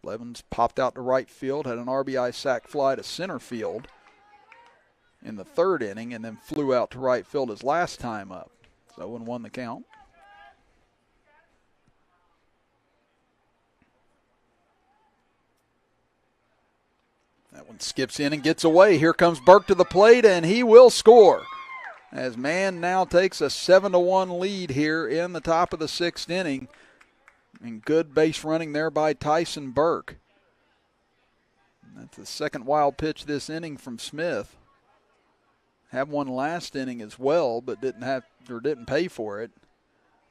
Blevins popped out to right field, had an RBI sac fly to center field in the 3rd inning, and then flew out to right field his last time up. So 0-1 the count. That one skips in and gets away. Here comes Burke to the plate, and he will score. As Man now takes a 7-1 lead here in the top of the 6th inning. And good base running there by Tyson Burke. That's the 2nd wild pitch this inning from Smith. Had one last inning as well, but didn't pay for it.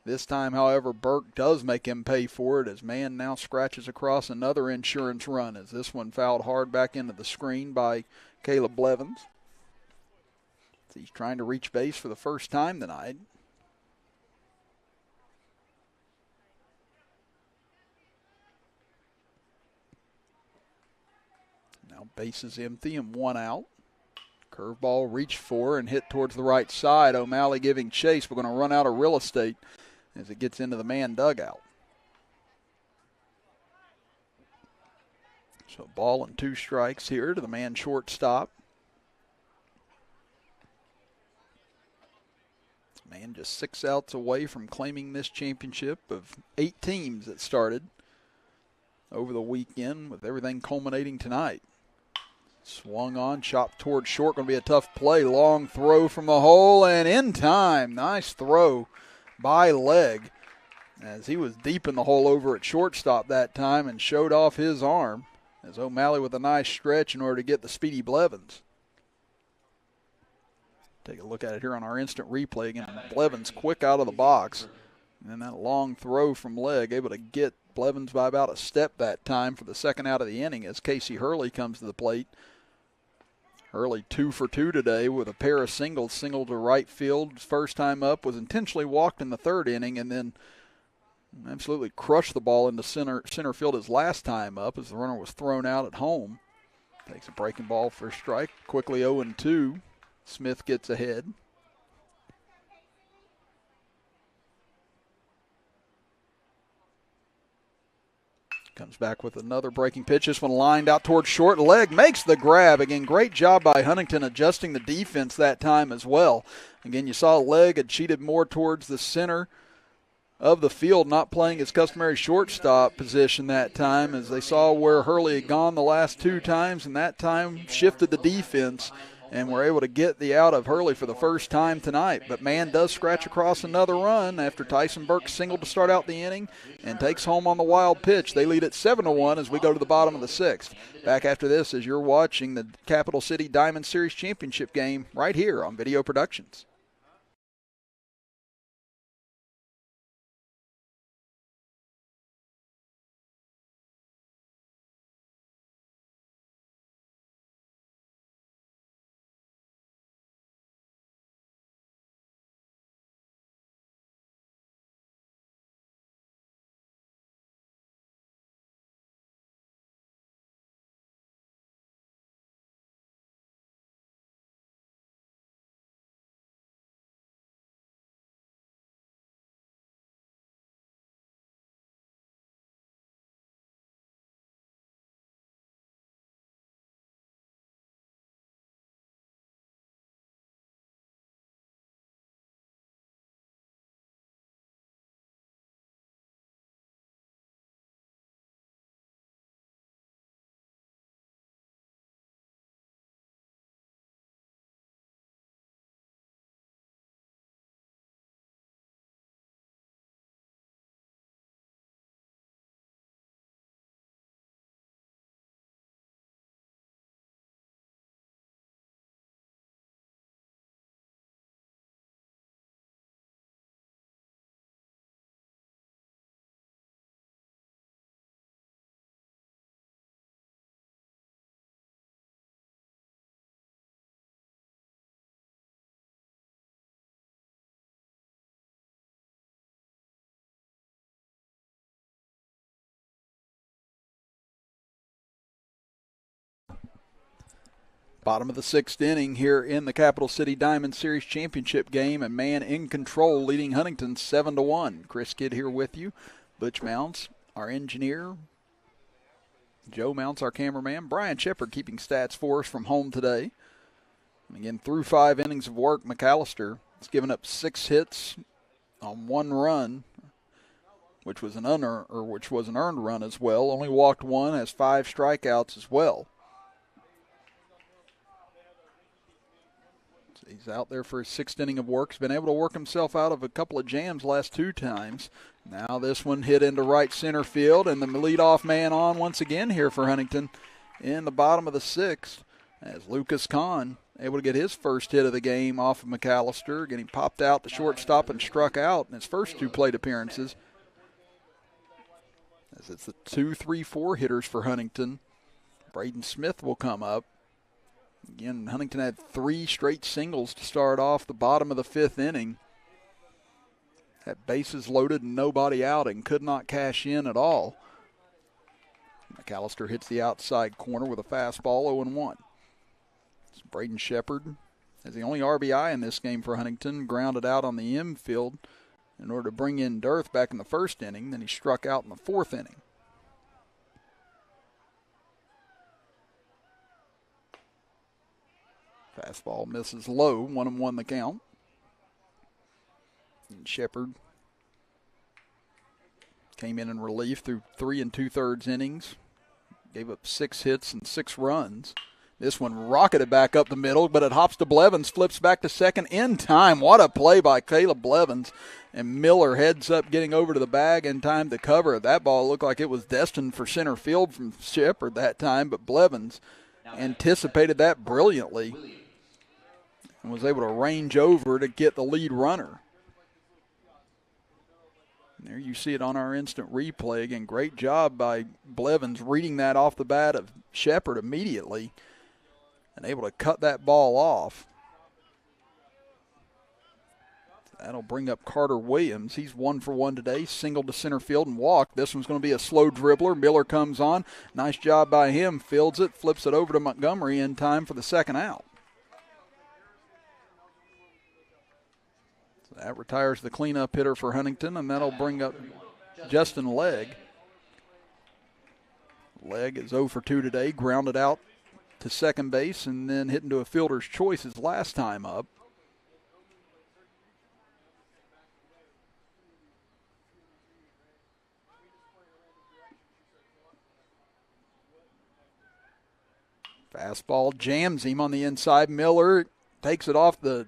This time, however, Burke does make him pay for it as Man now scratches across another insurance run, as this one fouled hard back into the screen by Caleb Blevins. He's trying to reach base for the first time tonight. Now base is empty and 1 out. Curveball reached for and hit towards the right side. O'Malley giving chase. We're going to run out of real estate as it gets into the Man dugout. So ball and 2 strikes here to the Man shortstop. Man just 6 outs away from claiming this championship of 8 teams that started over the weekend, with everything culminating tonight. Swung on, chopped towards short. Going to be a tough play. Long throw from the hole and in time. Nice throw by Legg, as he was deep in the hole over at shortstop that time and showed off his arm, as O'Malley with a nice stretch in order to get the speedy Blevins. Take a look at it here on our instant replay. Again, Blevins quick out of the box. And then that long throw from Legg, able to get Blevins by about a step that time for the 2nd out of the inning, as Casey Hurley comes to the plate. Hurley 2 for 2 today with a pair of singles. Single to right field, first time up, was intentionally walked in the 3rd inning, and then absolutely crushed the ball into center field his last time up as the runner was thrown out at home. Takes a breaking ball for a strike. Quickly 0-2. Smith gets ahead. Comes back with another breaking pitch. This one lined out towards short. Legg makes the grab. Again, great job by Huntington adjusting the defense that time as well. Again, you saw Legg had cheated more towards the center of the field, not playing his customary shortstop position that time, as they saw where Hurley had gone the last 2 times, and that time shifted the defense and were able to get the out of Hurley for the first time tonight. But man does scratch across another run after Tyson Burke singled to start out the inning and takes home on the wild pitch. They lead at 7-1 as we go to the bottom of the sixth. Back after this as you're watching the Capital City Diamond Series Championship game right here on Video Productions. Bottom of the sixth inning here in the Capital City Diamond Series Championship game, and man in control leading Huntington 7-1. Chris Kidd here with you. Butch Mounts, our engineer. Joe Mounts, our cameraman. Brayden Shepherd keeping stats for us from home today. And again, through 5 innings of work, Mcallister has given up 6 hits on 1 run, which was an earned run as well. Only walked 1, has 5 strikeouts as well. He's out there for his 6th inning of work. He's been able to work himself out of a couple of jams last 2 times. Now this one hit into right center field, and the leadoff man on once again here for Huntington in the bottom of the 6th as Lucas Kahn able to get his first hit of the game off of Mcallister. Getting popped out the shortstop and struck out in his first 2 plate appearances. As it's the 2, 3, 4 hitters for Huntington. Braden Smith will come up. Again, Huntington had 3 straight singles to start off the bottom of the 5th inning. Had bases loaded and nobody out and could not cash in at all. Mcallister hits the outside corner with a fastball, 0-1. Brayden Shepherd has the only RBI in this game for Huntington, grounded out on the infield in order to bring in Derth back in the 1st inning. Then he struck out in the 4th inning. Fastball misses low, 1-1 the count. And Shepherd came in relief through 3 2/3 innings. Gave up 6 hits and 6 runs. This one rocketed back up the middle, but it hops to Blevins, flips back to second in time. What a play by Caleb Blevins. And Miller heads up, getting over to the bag in time to cover. That ball looked like it was destined for center field from Shepherd that time, but Blevins anticipated that brilliantly and was able to range over to get the lead runner. And there you see it on our instant replay. Again, great job by Blevins reading that off the bat of Shepherd immediately and able to cut that ball off. That'll bring up Carter Williams. He's 1 for 1 today, singled to center field and walked. This one's going to be a slow dribbler. Miller comes on. Nice job by him. Fields it, flips it over to Montgomery in time for the 2nd out. So that retires the cleanup hitter for Huntington, and that'll bring up Justin Legg. Legg is 0 for 2 today, grounded out to second base and then hit into a fielder's choice his last time up. Fastball jams him on the inside. Miller takes it off the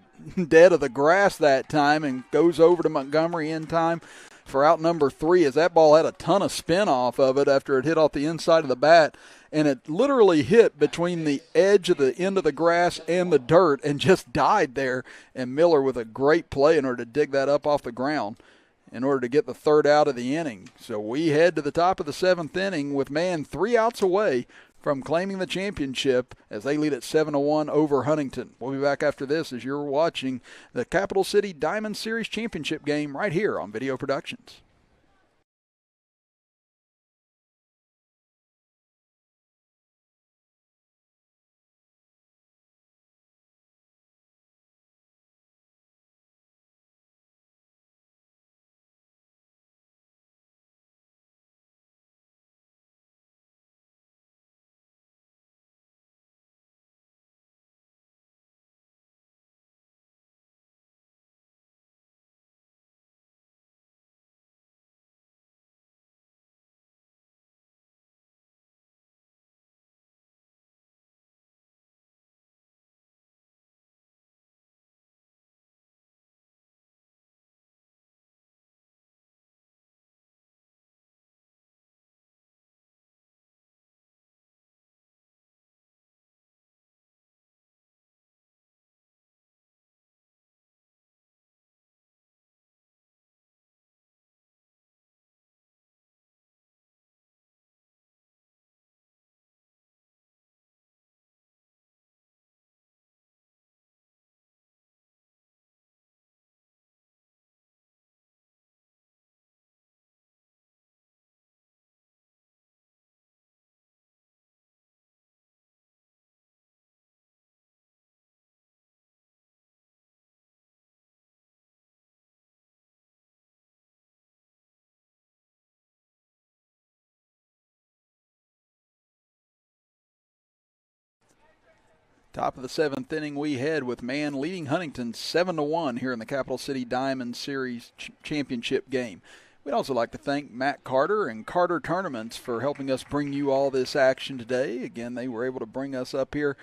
dead of the grass that time and goes over to Montgomery in time for out number 3, as that ball had a ton of spin off of it after it hit off the inside of the bat, and it literally hit between the edge of the end of the grass and the dirt and just died there. And Miller with a great play in order to dig that up off the ground in order to get the 3rd out of the inning. So we head to the top of the 7th inning with Man 3 outs away from claiming the championship as they lead at 7-1 over Huntington. We'll be back after this as you're watching the Capital City Diamond Series Championship game right here on Video Productions. Top of the 7th inning we head with Man leading Huntington 7-1 here in the Capital City Diamond Series Championship game. We'd also like to thank Matt Carter and Carter Tournaments for helping us bring you all this action today. Again, they were able to bring us up here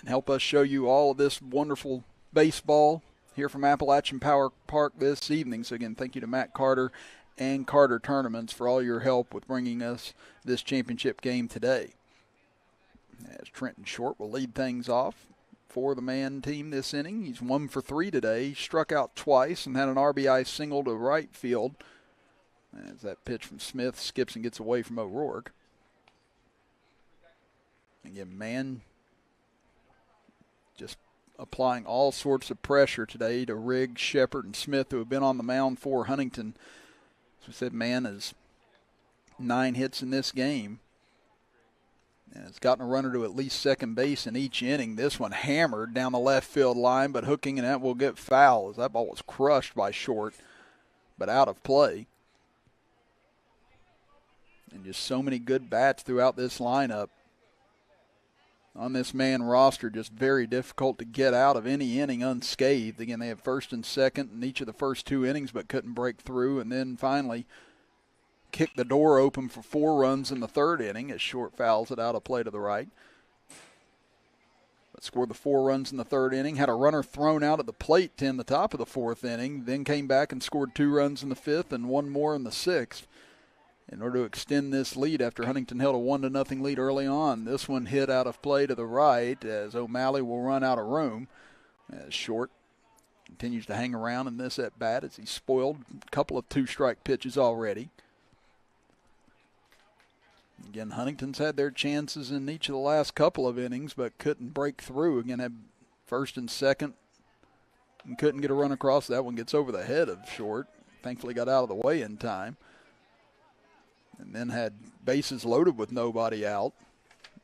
and help us show you all of this wonderful baseball here from Appalachian Power Park this evening. So again, thank you to Matt Carter and Carter Tournaments for all your help with bringing us this championship game today. As Trenton Short will lead things off for the Man team this inning. He's 1 for 3 today. He struck out twice and had an RBI single to right field. As that pitch from Smith skips and gets away from O'Rourke. Again, Man just applying all sorts of pressure today to Riggs, Shepherd, and Smith, who have been on the mound for Huntington. As we said, Man has 9 hits in this game. And it's gotten a runner to at least second base in each inning. This one hammered down the left field line, but hooking, and that will get foul as that ball was crushed by Short, but out of play. And just so many good bats throughout this lineup. On this Man roster, just very difficult to get out of any inning unscathed. Again, they have first and second in each of the first 2 innings, but couldn't break through. And then finally kicked the door open for 4 runs in the 3rd inning as Short fouls it out of play to the right. But scored the 4 runs in the 3rd inning, had a runner thrown out at the plate to end the top of the 4th inning, then came back and scored 2 runs in the 5th and 1 more in the 6th in order to extend this lead after Huntington held a 1-0 lead early on. This one hit out of play to the right as O'Malley will run out of room. As Short continues to hang around in this at bat as he's spoiled a couple of 2-strike pitches already. Again, Huntington's had their chances in each of the last couple of innings, but couldn't break through. Again, had first and second and couldn't get a run across. That one gets over the head of Short. Thankfully got out of the way in time. And then had bases loaded with nobody out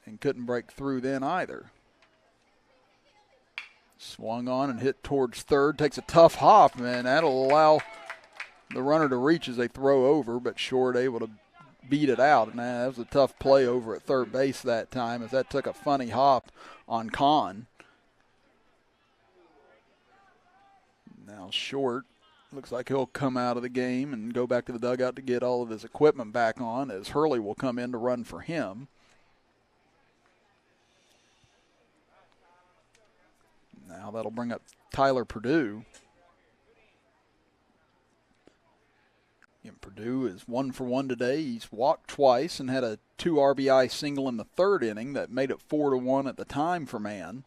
and couldn't break through then either. Swung on and hit towards third. Takes a tough hop, man. That'll allow the runner to reach as they throw over, but Short able to beat it out. And that was a tough play over at third base that time as that took a funny hop on Kahn. Now Short looks like he'll come out of the game and go back to the dugout to get all of his equipment back on as Hurley will come in to run for him. Now that'll bring up Tyler Purdue. And Purdue is 1 for 1 today. He's walked twice and had a 2 RBI single in the third inning that made it 4-1 at the time for Man.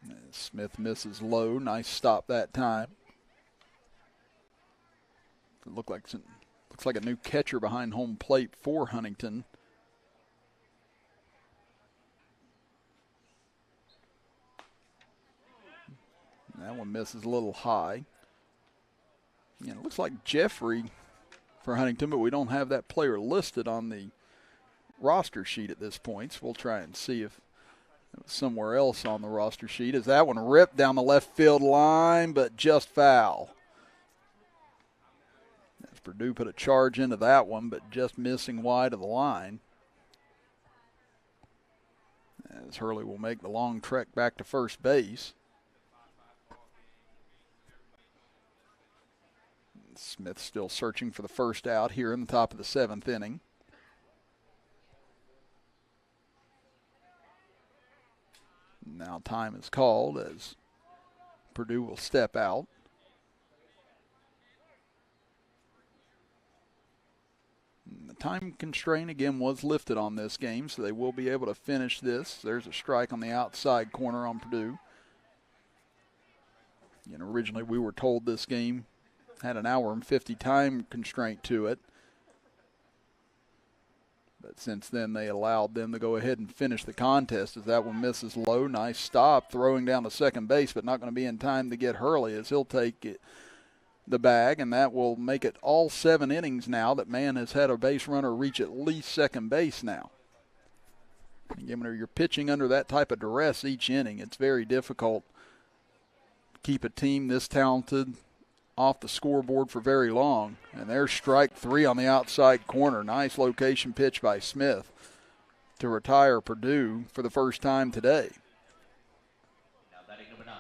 And Smith misses low. Nice stop that time. It looks like a new catcher behind home plate for Huntington. That one misses a little high. It looks like Jeffrey for Huntington, but we don't have that player listed on the roster sheet at this point. So we'll try and see if it was somewhere else on the roster sheet. As that one ripped down the left field line, but just foul. As Purdue put a charge into that one, but just missing wide of the line. As Hurley will make the long trek back to first base. Smith still searching for the first out here in the top of the 7th inning. Now time is called as Purdue will step out. And the time constraint again was lifted on this game, so they will be able to finish this. There's a strike on the outside corner on Purdue. Originally we were told this game had an hour and 50 time constraint to it. But since then, they allowed them to go ahead and finish the contest as that one misses low. Nice stop, throwing down to second base, but not going to be in time to get Hurley as he'll take the bag, and that will make it all 7 innings now that Man has had a base runner reach at least second base now. Again, when you're pitching under that type of duress each inning, it's very difficult to keep a team this talented off the scoreboard for very long. And there's strike 3 on the outside corner. Nice location pitch by Smith to retire Purdue for the first time today. Now batting number 9,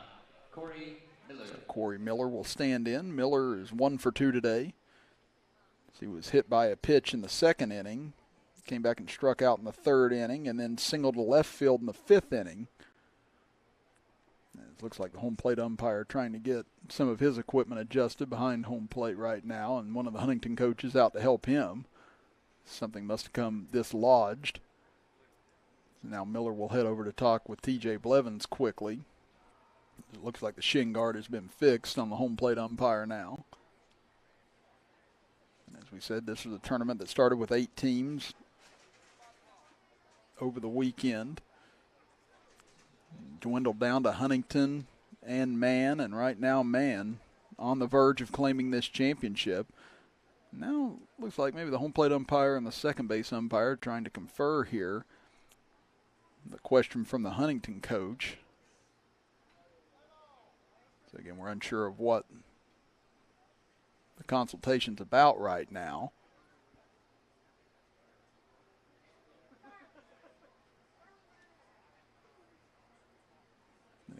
Cory Miller. So Cory Miller will stand in. Miller is 1 for 2 today. He was hit by a pitch in the 2nd inning. Came back and struck out in the 3rd inning and then singled to left field in the 5th inning. It looks like the home plate umpire trying to get some of his equipment adjusted behind home plate right now, and one of the Huntington coaches out to help him. Something must have come dislodged. So now Miller will head over to talk with TJ Blevins quickly. It looks like the shin guard has been fixed on the home plate umpire now. And as we said, this was a tournament that started with 8 teams over the weekend. Dwindled down to Huntington and Man, and right now Man on the verge of claiming this championship. Now looks like maybe the home plate umpire and the second base umpire trying to confer here. The question from the Huntington coach. So again, we're unsure of what the consultation's about right now.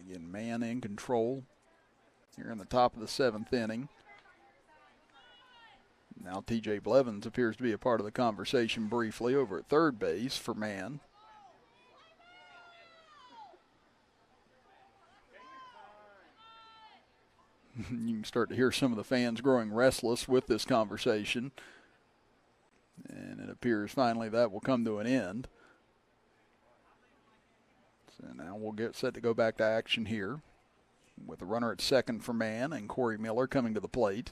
Again, Man in control here in the top of the 7th inning. Now TJ Blevins appears to be a part of the conversation briefly over at third base for Man. You can start to hear some of the fans growing restless with this conversation. And it appears finally that will come to an end. So now we'll get set to go back to action here with a runner at second for Man and Cory Miller coming to the plate.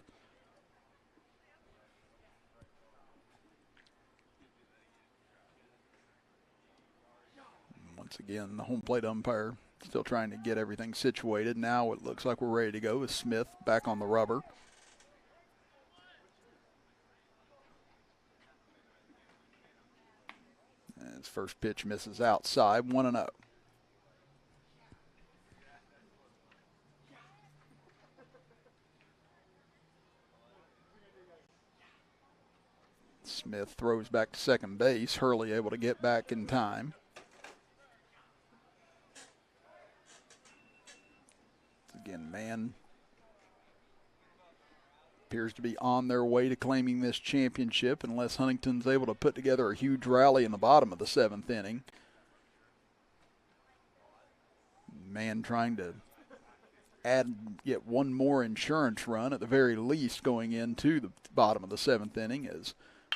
Once again, the home plate umpire still trying to get everything situated. Now it looks like we're ready to go with Smith back on the rubber. And his first pitch misses outside, 1-0. Smith throws back to second base. Hurley able to get back in time. Again, Man appears to be on their way to claiming this championship unless Huntington's able to put together a huge rally in the bottom of the 7th inning. Man trying to add yet one more insurance run at the very least going into the bottom of the 7th inning. As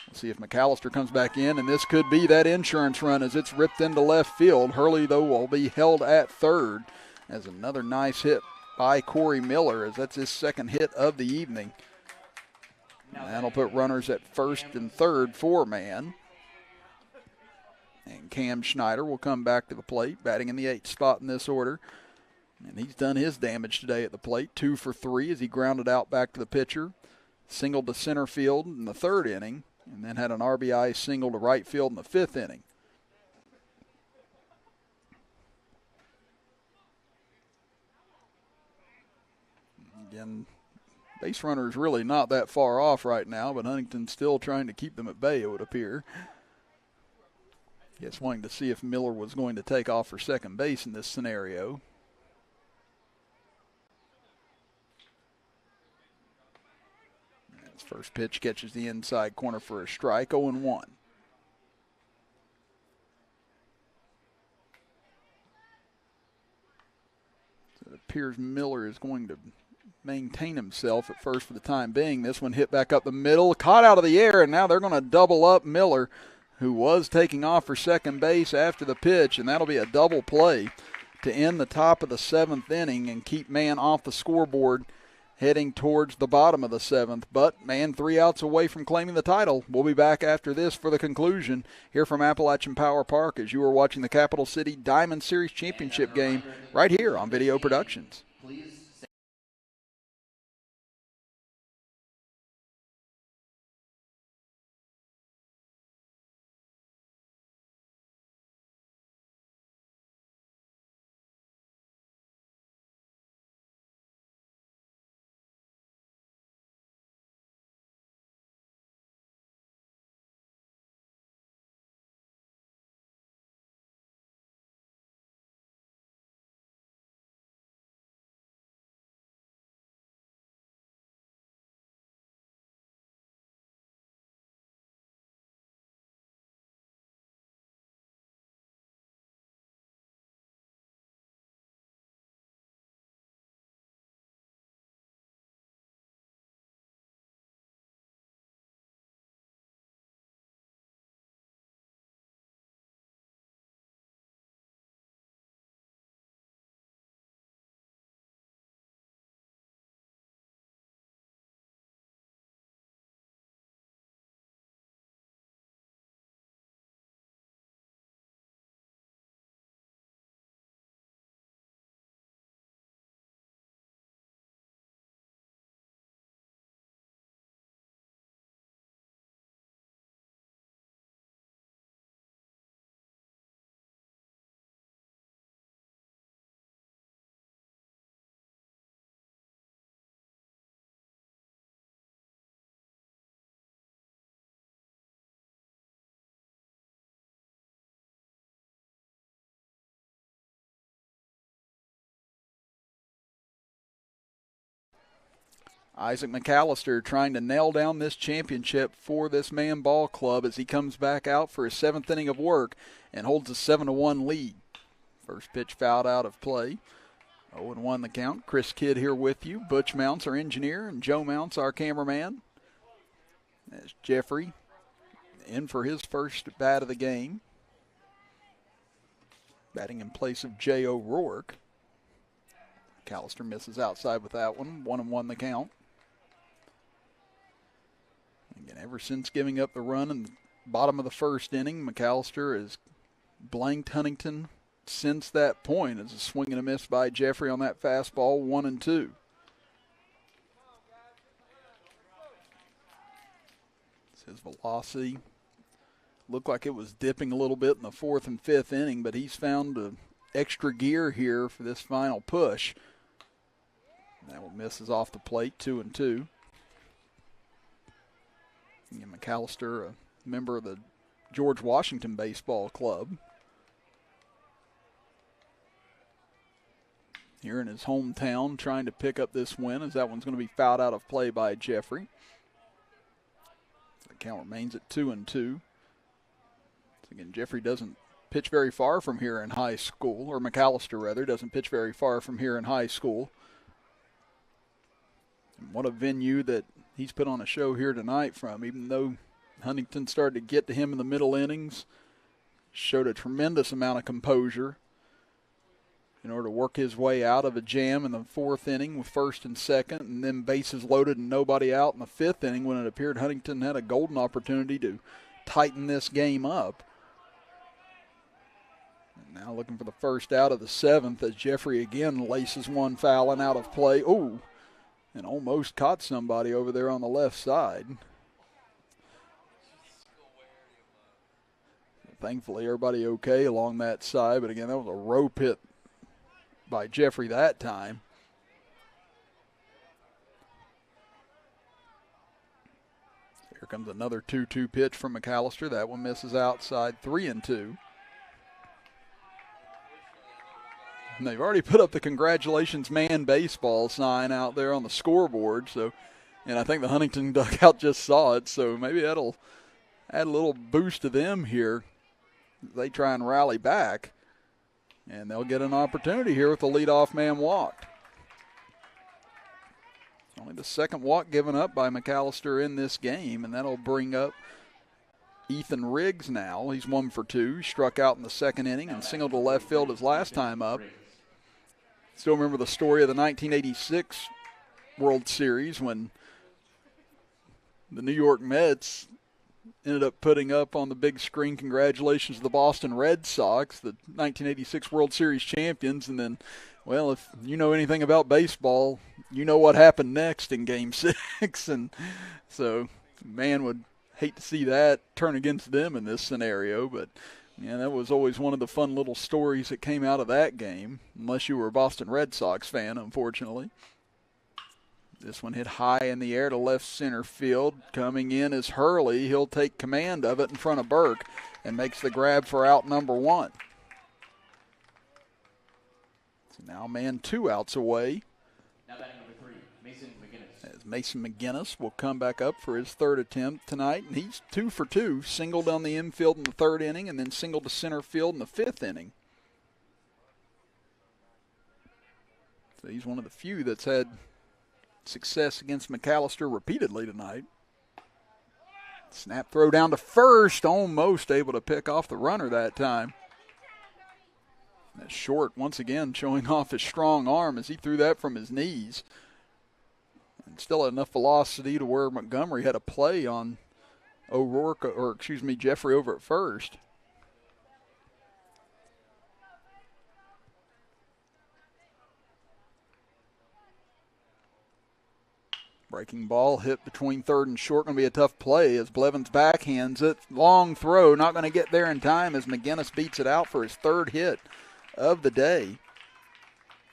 we'll see if Mcallister comes back in, and this could be that insurance run as it's ripped into left field. Hurley, though, will be held at third as another nice hit by Cory Miller, as that's his second hit of the evening. And that'll put runners at first and third for Man. And Cam Schneider will come back to the plate, batting in the 8th spot in this order. And he's done his damage today at the plate, 2 for 3 as he grounded out back to the pitcher. Singled to center field in the 3rd inning, and then had an RBI single to right field in the 5th inning. Again, base runner is really not that far off right now, but Huntington's still trying to keep them at bay, it would appear. Guess wanting to see if Miller was going to take off for second base in this scenario. His first pitch catches the inside corner for a strike, 0-1. So it appears Miller is going to maintain himself at first for the time being. This one hit back up the middle, caught out of the air, and now they're going to double up Miller, who was taking off for second base after the pitch, and that'll be a double play to end the top of the 7th inning and keep Man off the scoreboard heading towards the bottom of the 7th. But Man 3 outs away from claiming the title. We'll be back after this for the conclusion here from Appalachian Power Park as you are watching the Capital City Diamond Series Championship game right here on Video Productions. Isaac Mcallister trying to nail down this championship for this Man ball club as he comes back out for his 7th inning of work and holds a 7-1 lead. First pitch fouled out of play. 0-1 the count. Chris Kidd here with you. Butch Mounts, our engineer, and Joe Mounts, our cameraman. As Jeffrey in for his first bat of the game. Batting in place of Jay O'Rourke. Mcallister misses outside with that one. 1-1 the count. Again, ever since giving up the run in the bottom of the 1st inning, Mcallister has blanked Huntington since that point. As a swing and a miss by Jeffrey on that fastball, 1-2. His velocity looked like it was dipping a little bit in the 4th and 5th inning, but he's found an extra gear here for this final push. That one misses off the plate, 2-2. And Mcallister, a member of the George Washington Baseball Club. here in his hometown, trying to pick up this win, as that one's going to be fouled out of play by Jeffrey. The count remains at 2-2. Again, Jeffrey doesn't pitch very far from here in high school, or Mcallister rather, doesn't pitch very far from here in high school. And what a venue that he's put on a show here tonight from, even though Huntington started to get to him in the middle innings, showed a tremendous amount of composure in order to work his way out of a jam in the 4th inning with 1st and 2nd, and then bases loaded and nobody out in the 5th inning when it appeared Huntington had a golden opportunity to tighten this game up. And now looking for the first out of the 7th as Jeffrey again laces one foul and out of play. Ooh, and almost caught somebody over there on the left side. Thankfully, everybody okay along that side. But again, that was a rope hit by Jeffrey that time. Here comes another 2-2 pitch from Mcallister. That one misses outside, 3-2. And they've already put up the congratulations man baseball sign out there on the scoreboard. So, and I think the Huntington dugout just saw it. So maybe that'll add a little boost to them here. They try and rally back, and they'll get an opportunity here with the leadoff man walked. Only the 2nd walk given up by Mcallister in this game, and that'll bring up Ethan Riggs now. He's 1 for 2, struck out in the 2nd inning and singled to left field his last time up. Still remember the story of the 1986 World Series when the New York Mets ended up putting up on the big screen congratulations to the Boston Red Sox, the 1986 World Series champions. And then, well, if you know anything about baseball, you know what happened next in Game 6. And so, man would hate to see that turn against them in this scenario. But, yeah, that was always one of the fun little stories that came out of that game, unless you were a Boston Red Sox fan, unfortunately. This one hit high in the air to left center field. Coming in is Hurley. He'll take command of it in front of Burke and makes the grab for out number 1. So now man 2 outs away. Now batting number 3, Mason McGinnis. As Mason McGinnis will come back up for his 3rd attempt tonight. And he's 2 for 2. Singled on the infield in the 3rd inning and then singled to center field in the 5th inning. So he's one of the few that's had success against Mcallister repeatedly tonight. Snap throw down to first, almost able to pick off the runner that time. That's Short once again showing off his strong arm as he threw that from his knees. And still had enough velocity to where Montgomery had a play on Jeffrey over at first. Breaking ball hit between 3rd and short. Going to be a tough play as Blevins backhands it. Long throw, not going to get there in time as McGinnis beats it out for his 3rd hit of the day.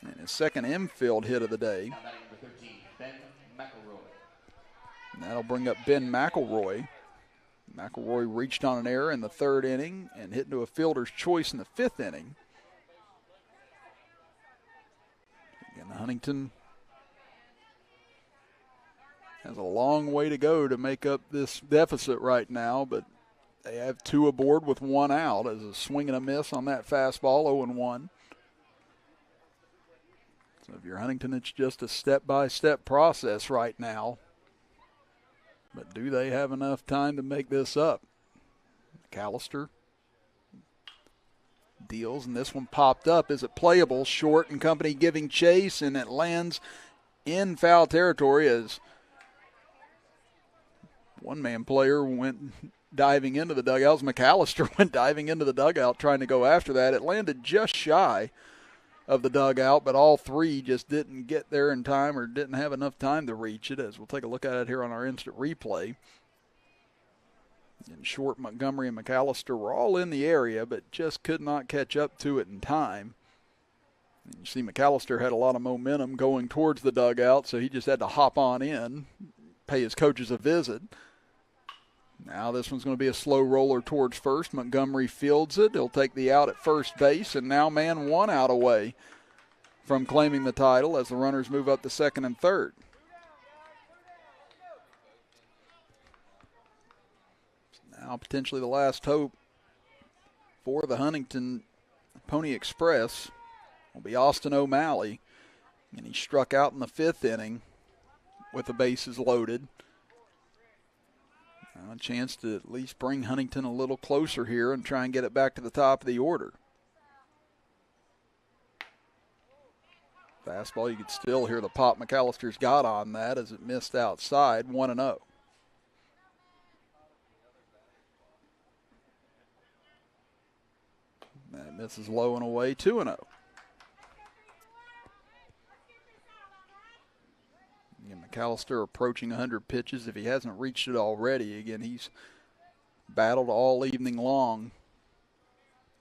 And his 2nd infield hit of the day. Now batting number 13, Ben McElroy. And that'll bring up Ben McElroy. McElroy reached on an error in the 3rd inning and hit into a fielder's choice in the 5th inning. Again, Huntington has a long way to go to make up this deficit right now, but they have 2 aboard with 1 out as a swing and a miss on that fastball, 0-1. So if you're Huntington, it's just a step-by-step process right now. But do they have enough time to make this up? Mcallister deals, and this one popped up. Is it playable? Short and company giving chase, and it lands in foul territory as one-man player went diving into the dugout. Mcallister went diving into the dugout trying to go after that. It landed just shy of the dugout, but all 3 just didn't get there in time or didn't have enough time to reach it, as we'll take a look at it here on our instant replay. And Short, Montgomery, and Mcallister were all in the area, but just could not catch up to it in time. And you see Mcallister had a lot of momentum going towards the dugout, so he just had to hop on in, pay his coaches a visit. Now this one's going to be a slow roller towards first. Montgomery fields it. He'll take the out at first base, and now man 1 out away from claiming the title as the runners move up to second and third. Now potentially the last hope for the Huntington Pony Express will be Austin O'Malley. And he struck out in the 5th inning with the bases loaded. Now a chance to at least bring Huntington a little closer here and try and get it back to the top of the order. Fastball, you could still hear the pop Mcallister's got on that as it missed outside, 1-0. That misses low and away, 2-0. Again, Mcallister approaching 100 pitches if he hasn't reached it already. Again, he's battled all evening long,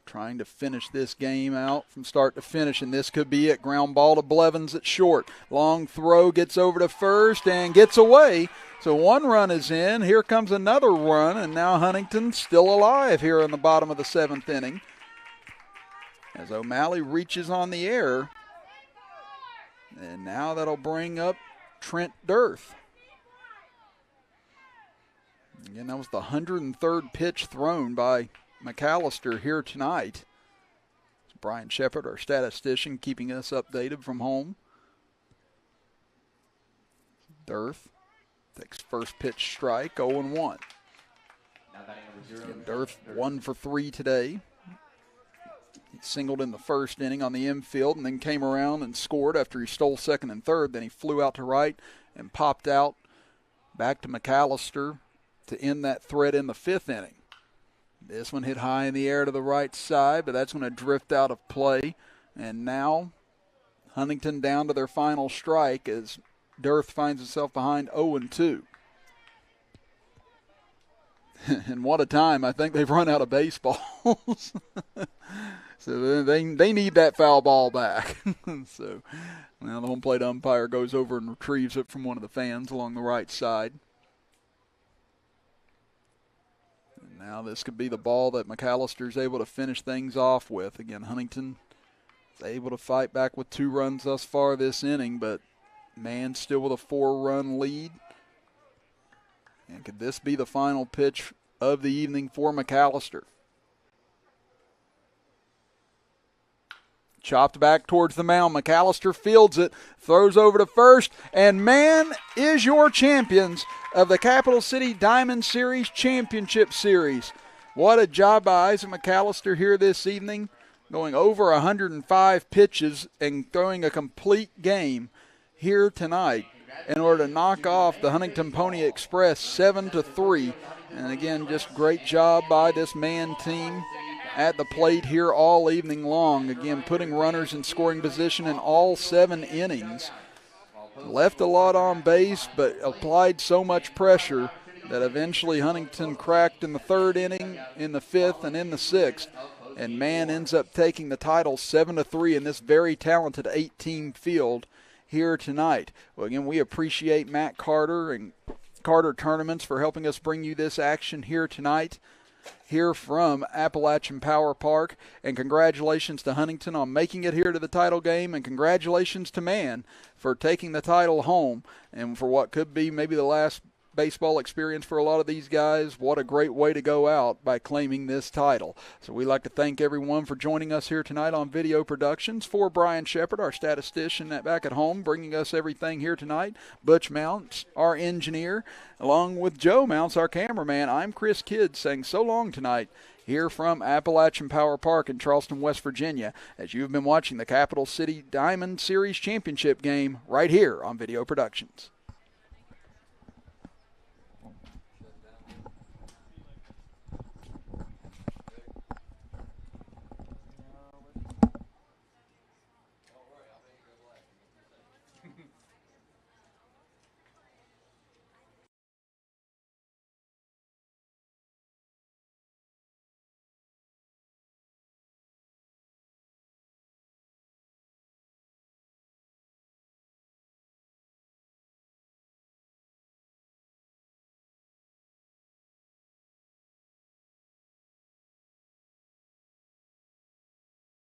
trying to finish this game out from start to finish, and this could be it. Ground ball to Blevins at short. Long throw, gets over to first and gets away. So 1 run is in. Here comes another run, and now Huntington still alive here in the bottom of the 7th inning, as O'Malley reaches on the air. And now that'll bring up Trent Derth. Again, that was the 103rd pitch thrown by Mcallister here tonight. It's Brayden Shepherd, our statistician, keeping us updated from home. Derth takes first pitch strike, 0-1. Derth 1 for 3 today. He singled in the 1st inning on the infield and then came around and scored after he stole 2nd and 3rd. Then he flew out to right and popped out back to Mcallister to end that threat in the 5th inning. This one hit high in the air to the right side, but that's going to drift out of play. And now Huntington down to their final strike as Derth finds himself behind 0-2. And what a time. I think they've run out of baseballs. So they need that foul ball back. So now the home plate umpire goes over and retrieves it from one of the fans along the right side. And now this could be the ball that Mcallister's able to finish things off with. Again, Huntington is able to fight back with 2 runs thus far this inning, but man still with a 4-run lead. And could this be the final pitch of the evening for Mcallister? Chopped back towards the mound. Mcallister fields it, throws over to first, and man is your champions of the Capital City Diamond Series Championship Series. What a job by Isaac Mcallister here this evening, going over 105 pitches and throwing a complete game here tonight in order to knock off the Huntington Pony Express 7-3. And again, just great job by this man team at the plate here all evening long. Again, putting runners in scoring position in all 7 innings. Left a lot on base, but applied so much pressure that eventually Huntington cracked in the 3rd inning, in the 5th, and in the 6th. And man ends up taking the title 7-3 in this very talented 8-team field here tonight. Well, again, we appreciate Matt Carter and Carter Tournaments for helping us bring you this action here tonight, here from Appalachian Power Park. And congratulations to Huntington on making it here to the title game, and congratulations to Man for taking the title home, and for what could be maybe the last baseball experience for a lot of these guys. What a great way to go out by claiming this title. So we'd like to thank everyone for joining us here tonight on Video Productions. For Brayden Shepherd, our statistician back at home, bringing us everything here tonight. Butch Mounts, our engineer, along with Joe Mounts, our cameraman. I'm Chris Kidd saying so long tonight here from Appalachian Power Park in Charleston, West Virginia, as you've been watching the Capital City Diamond Series Championship game right here on Video Productions.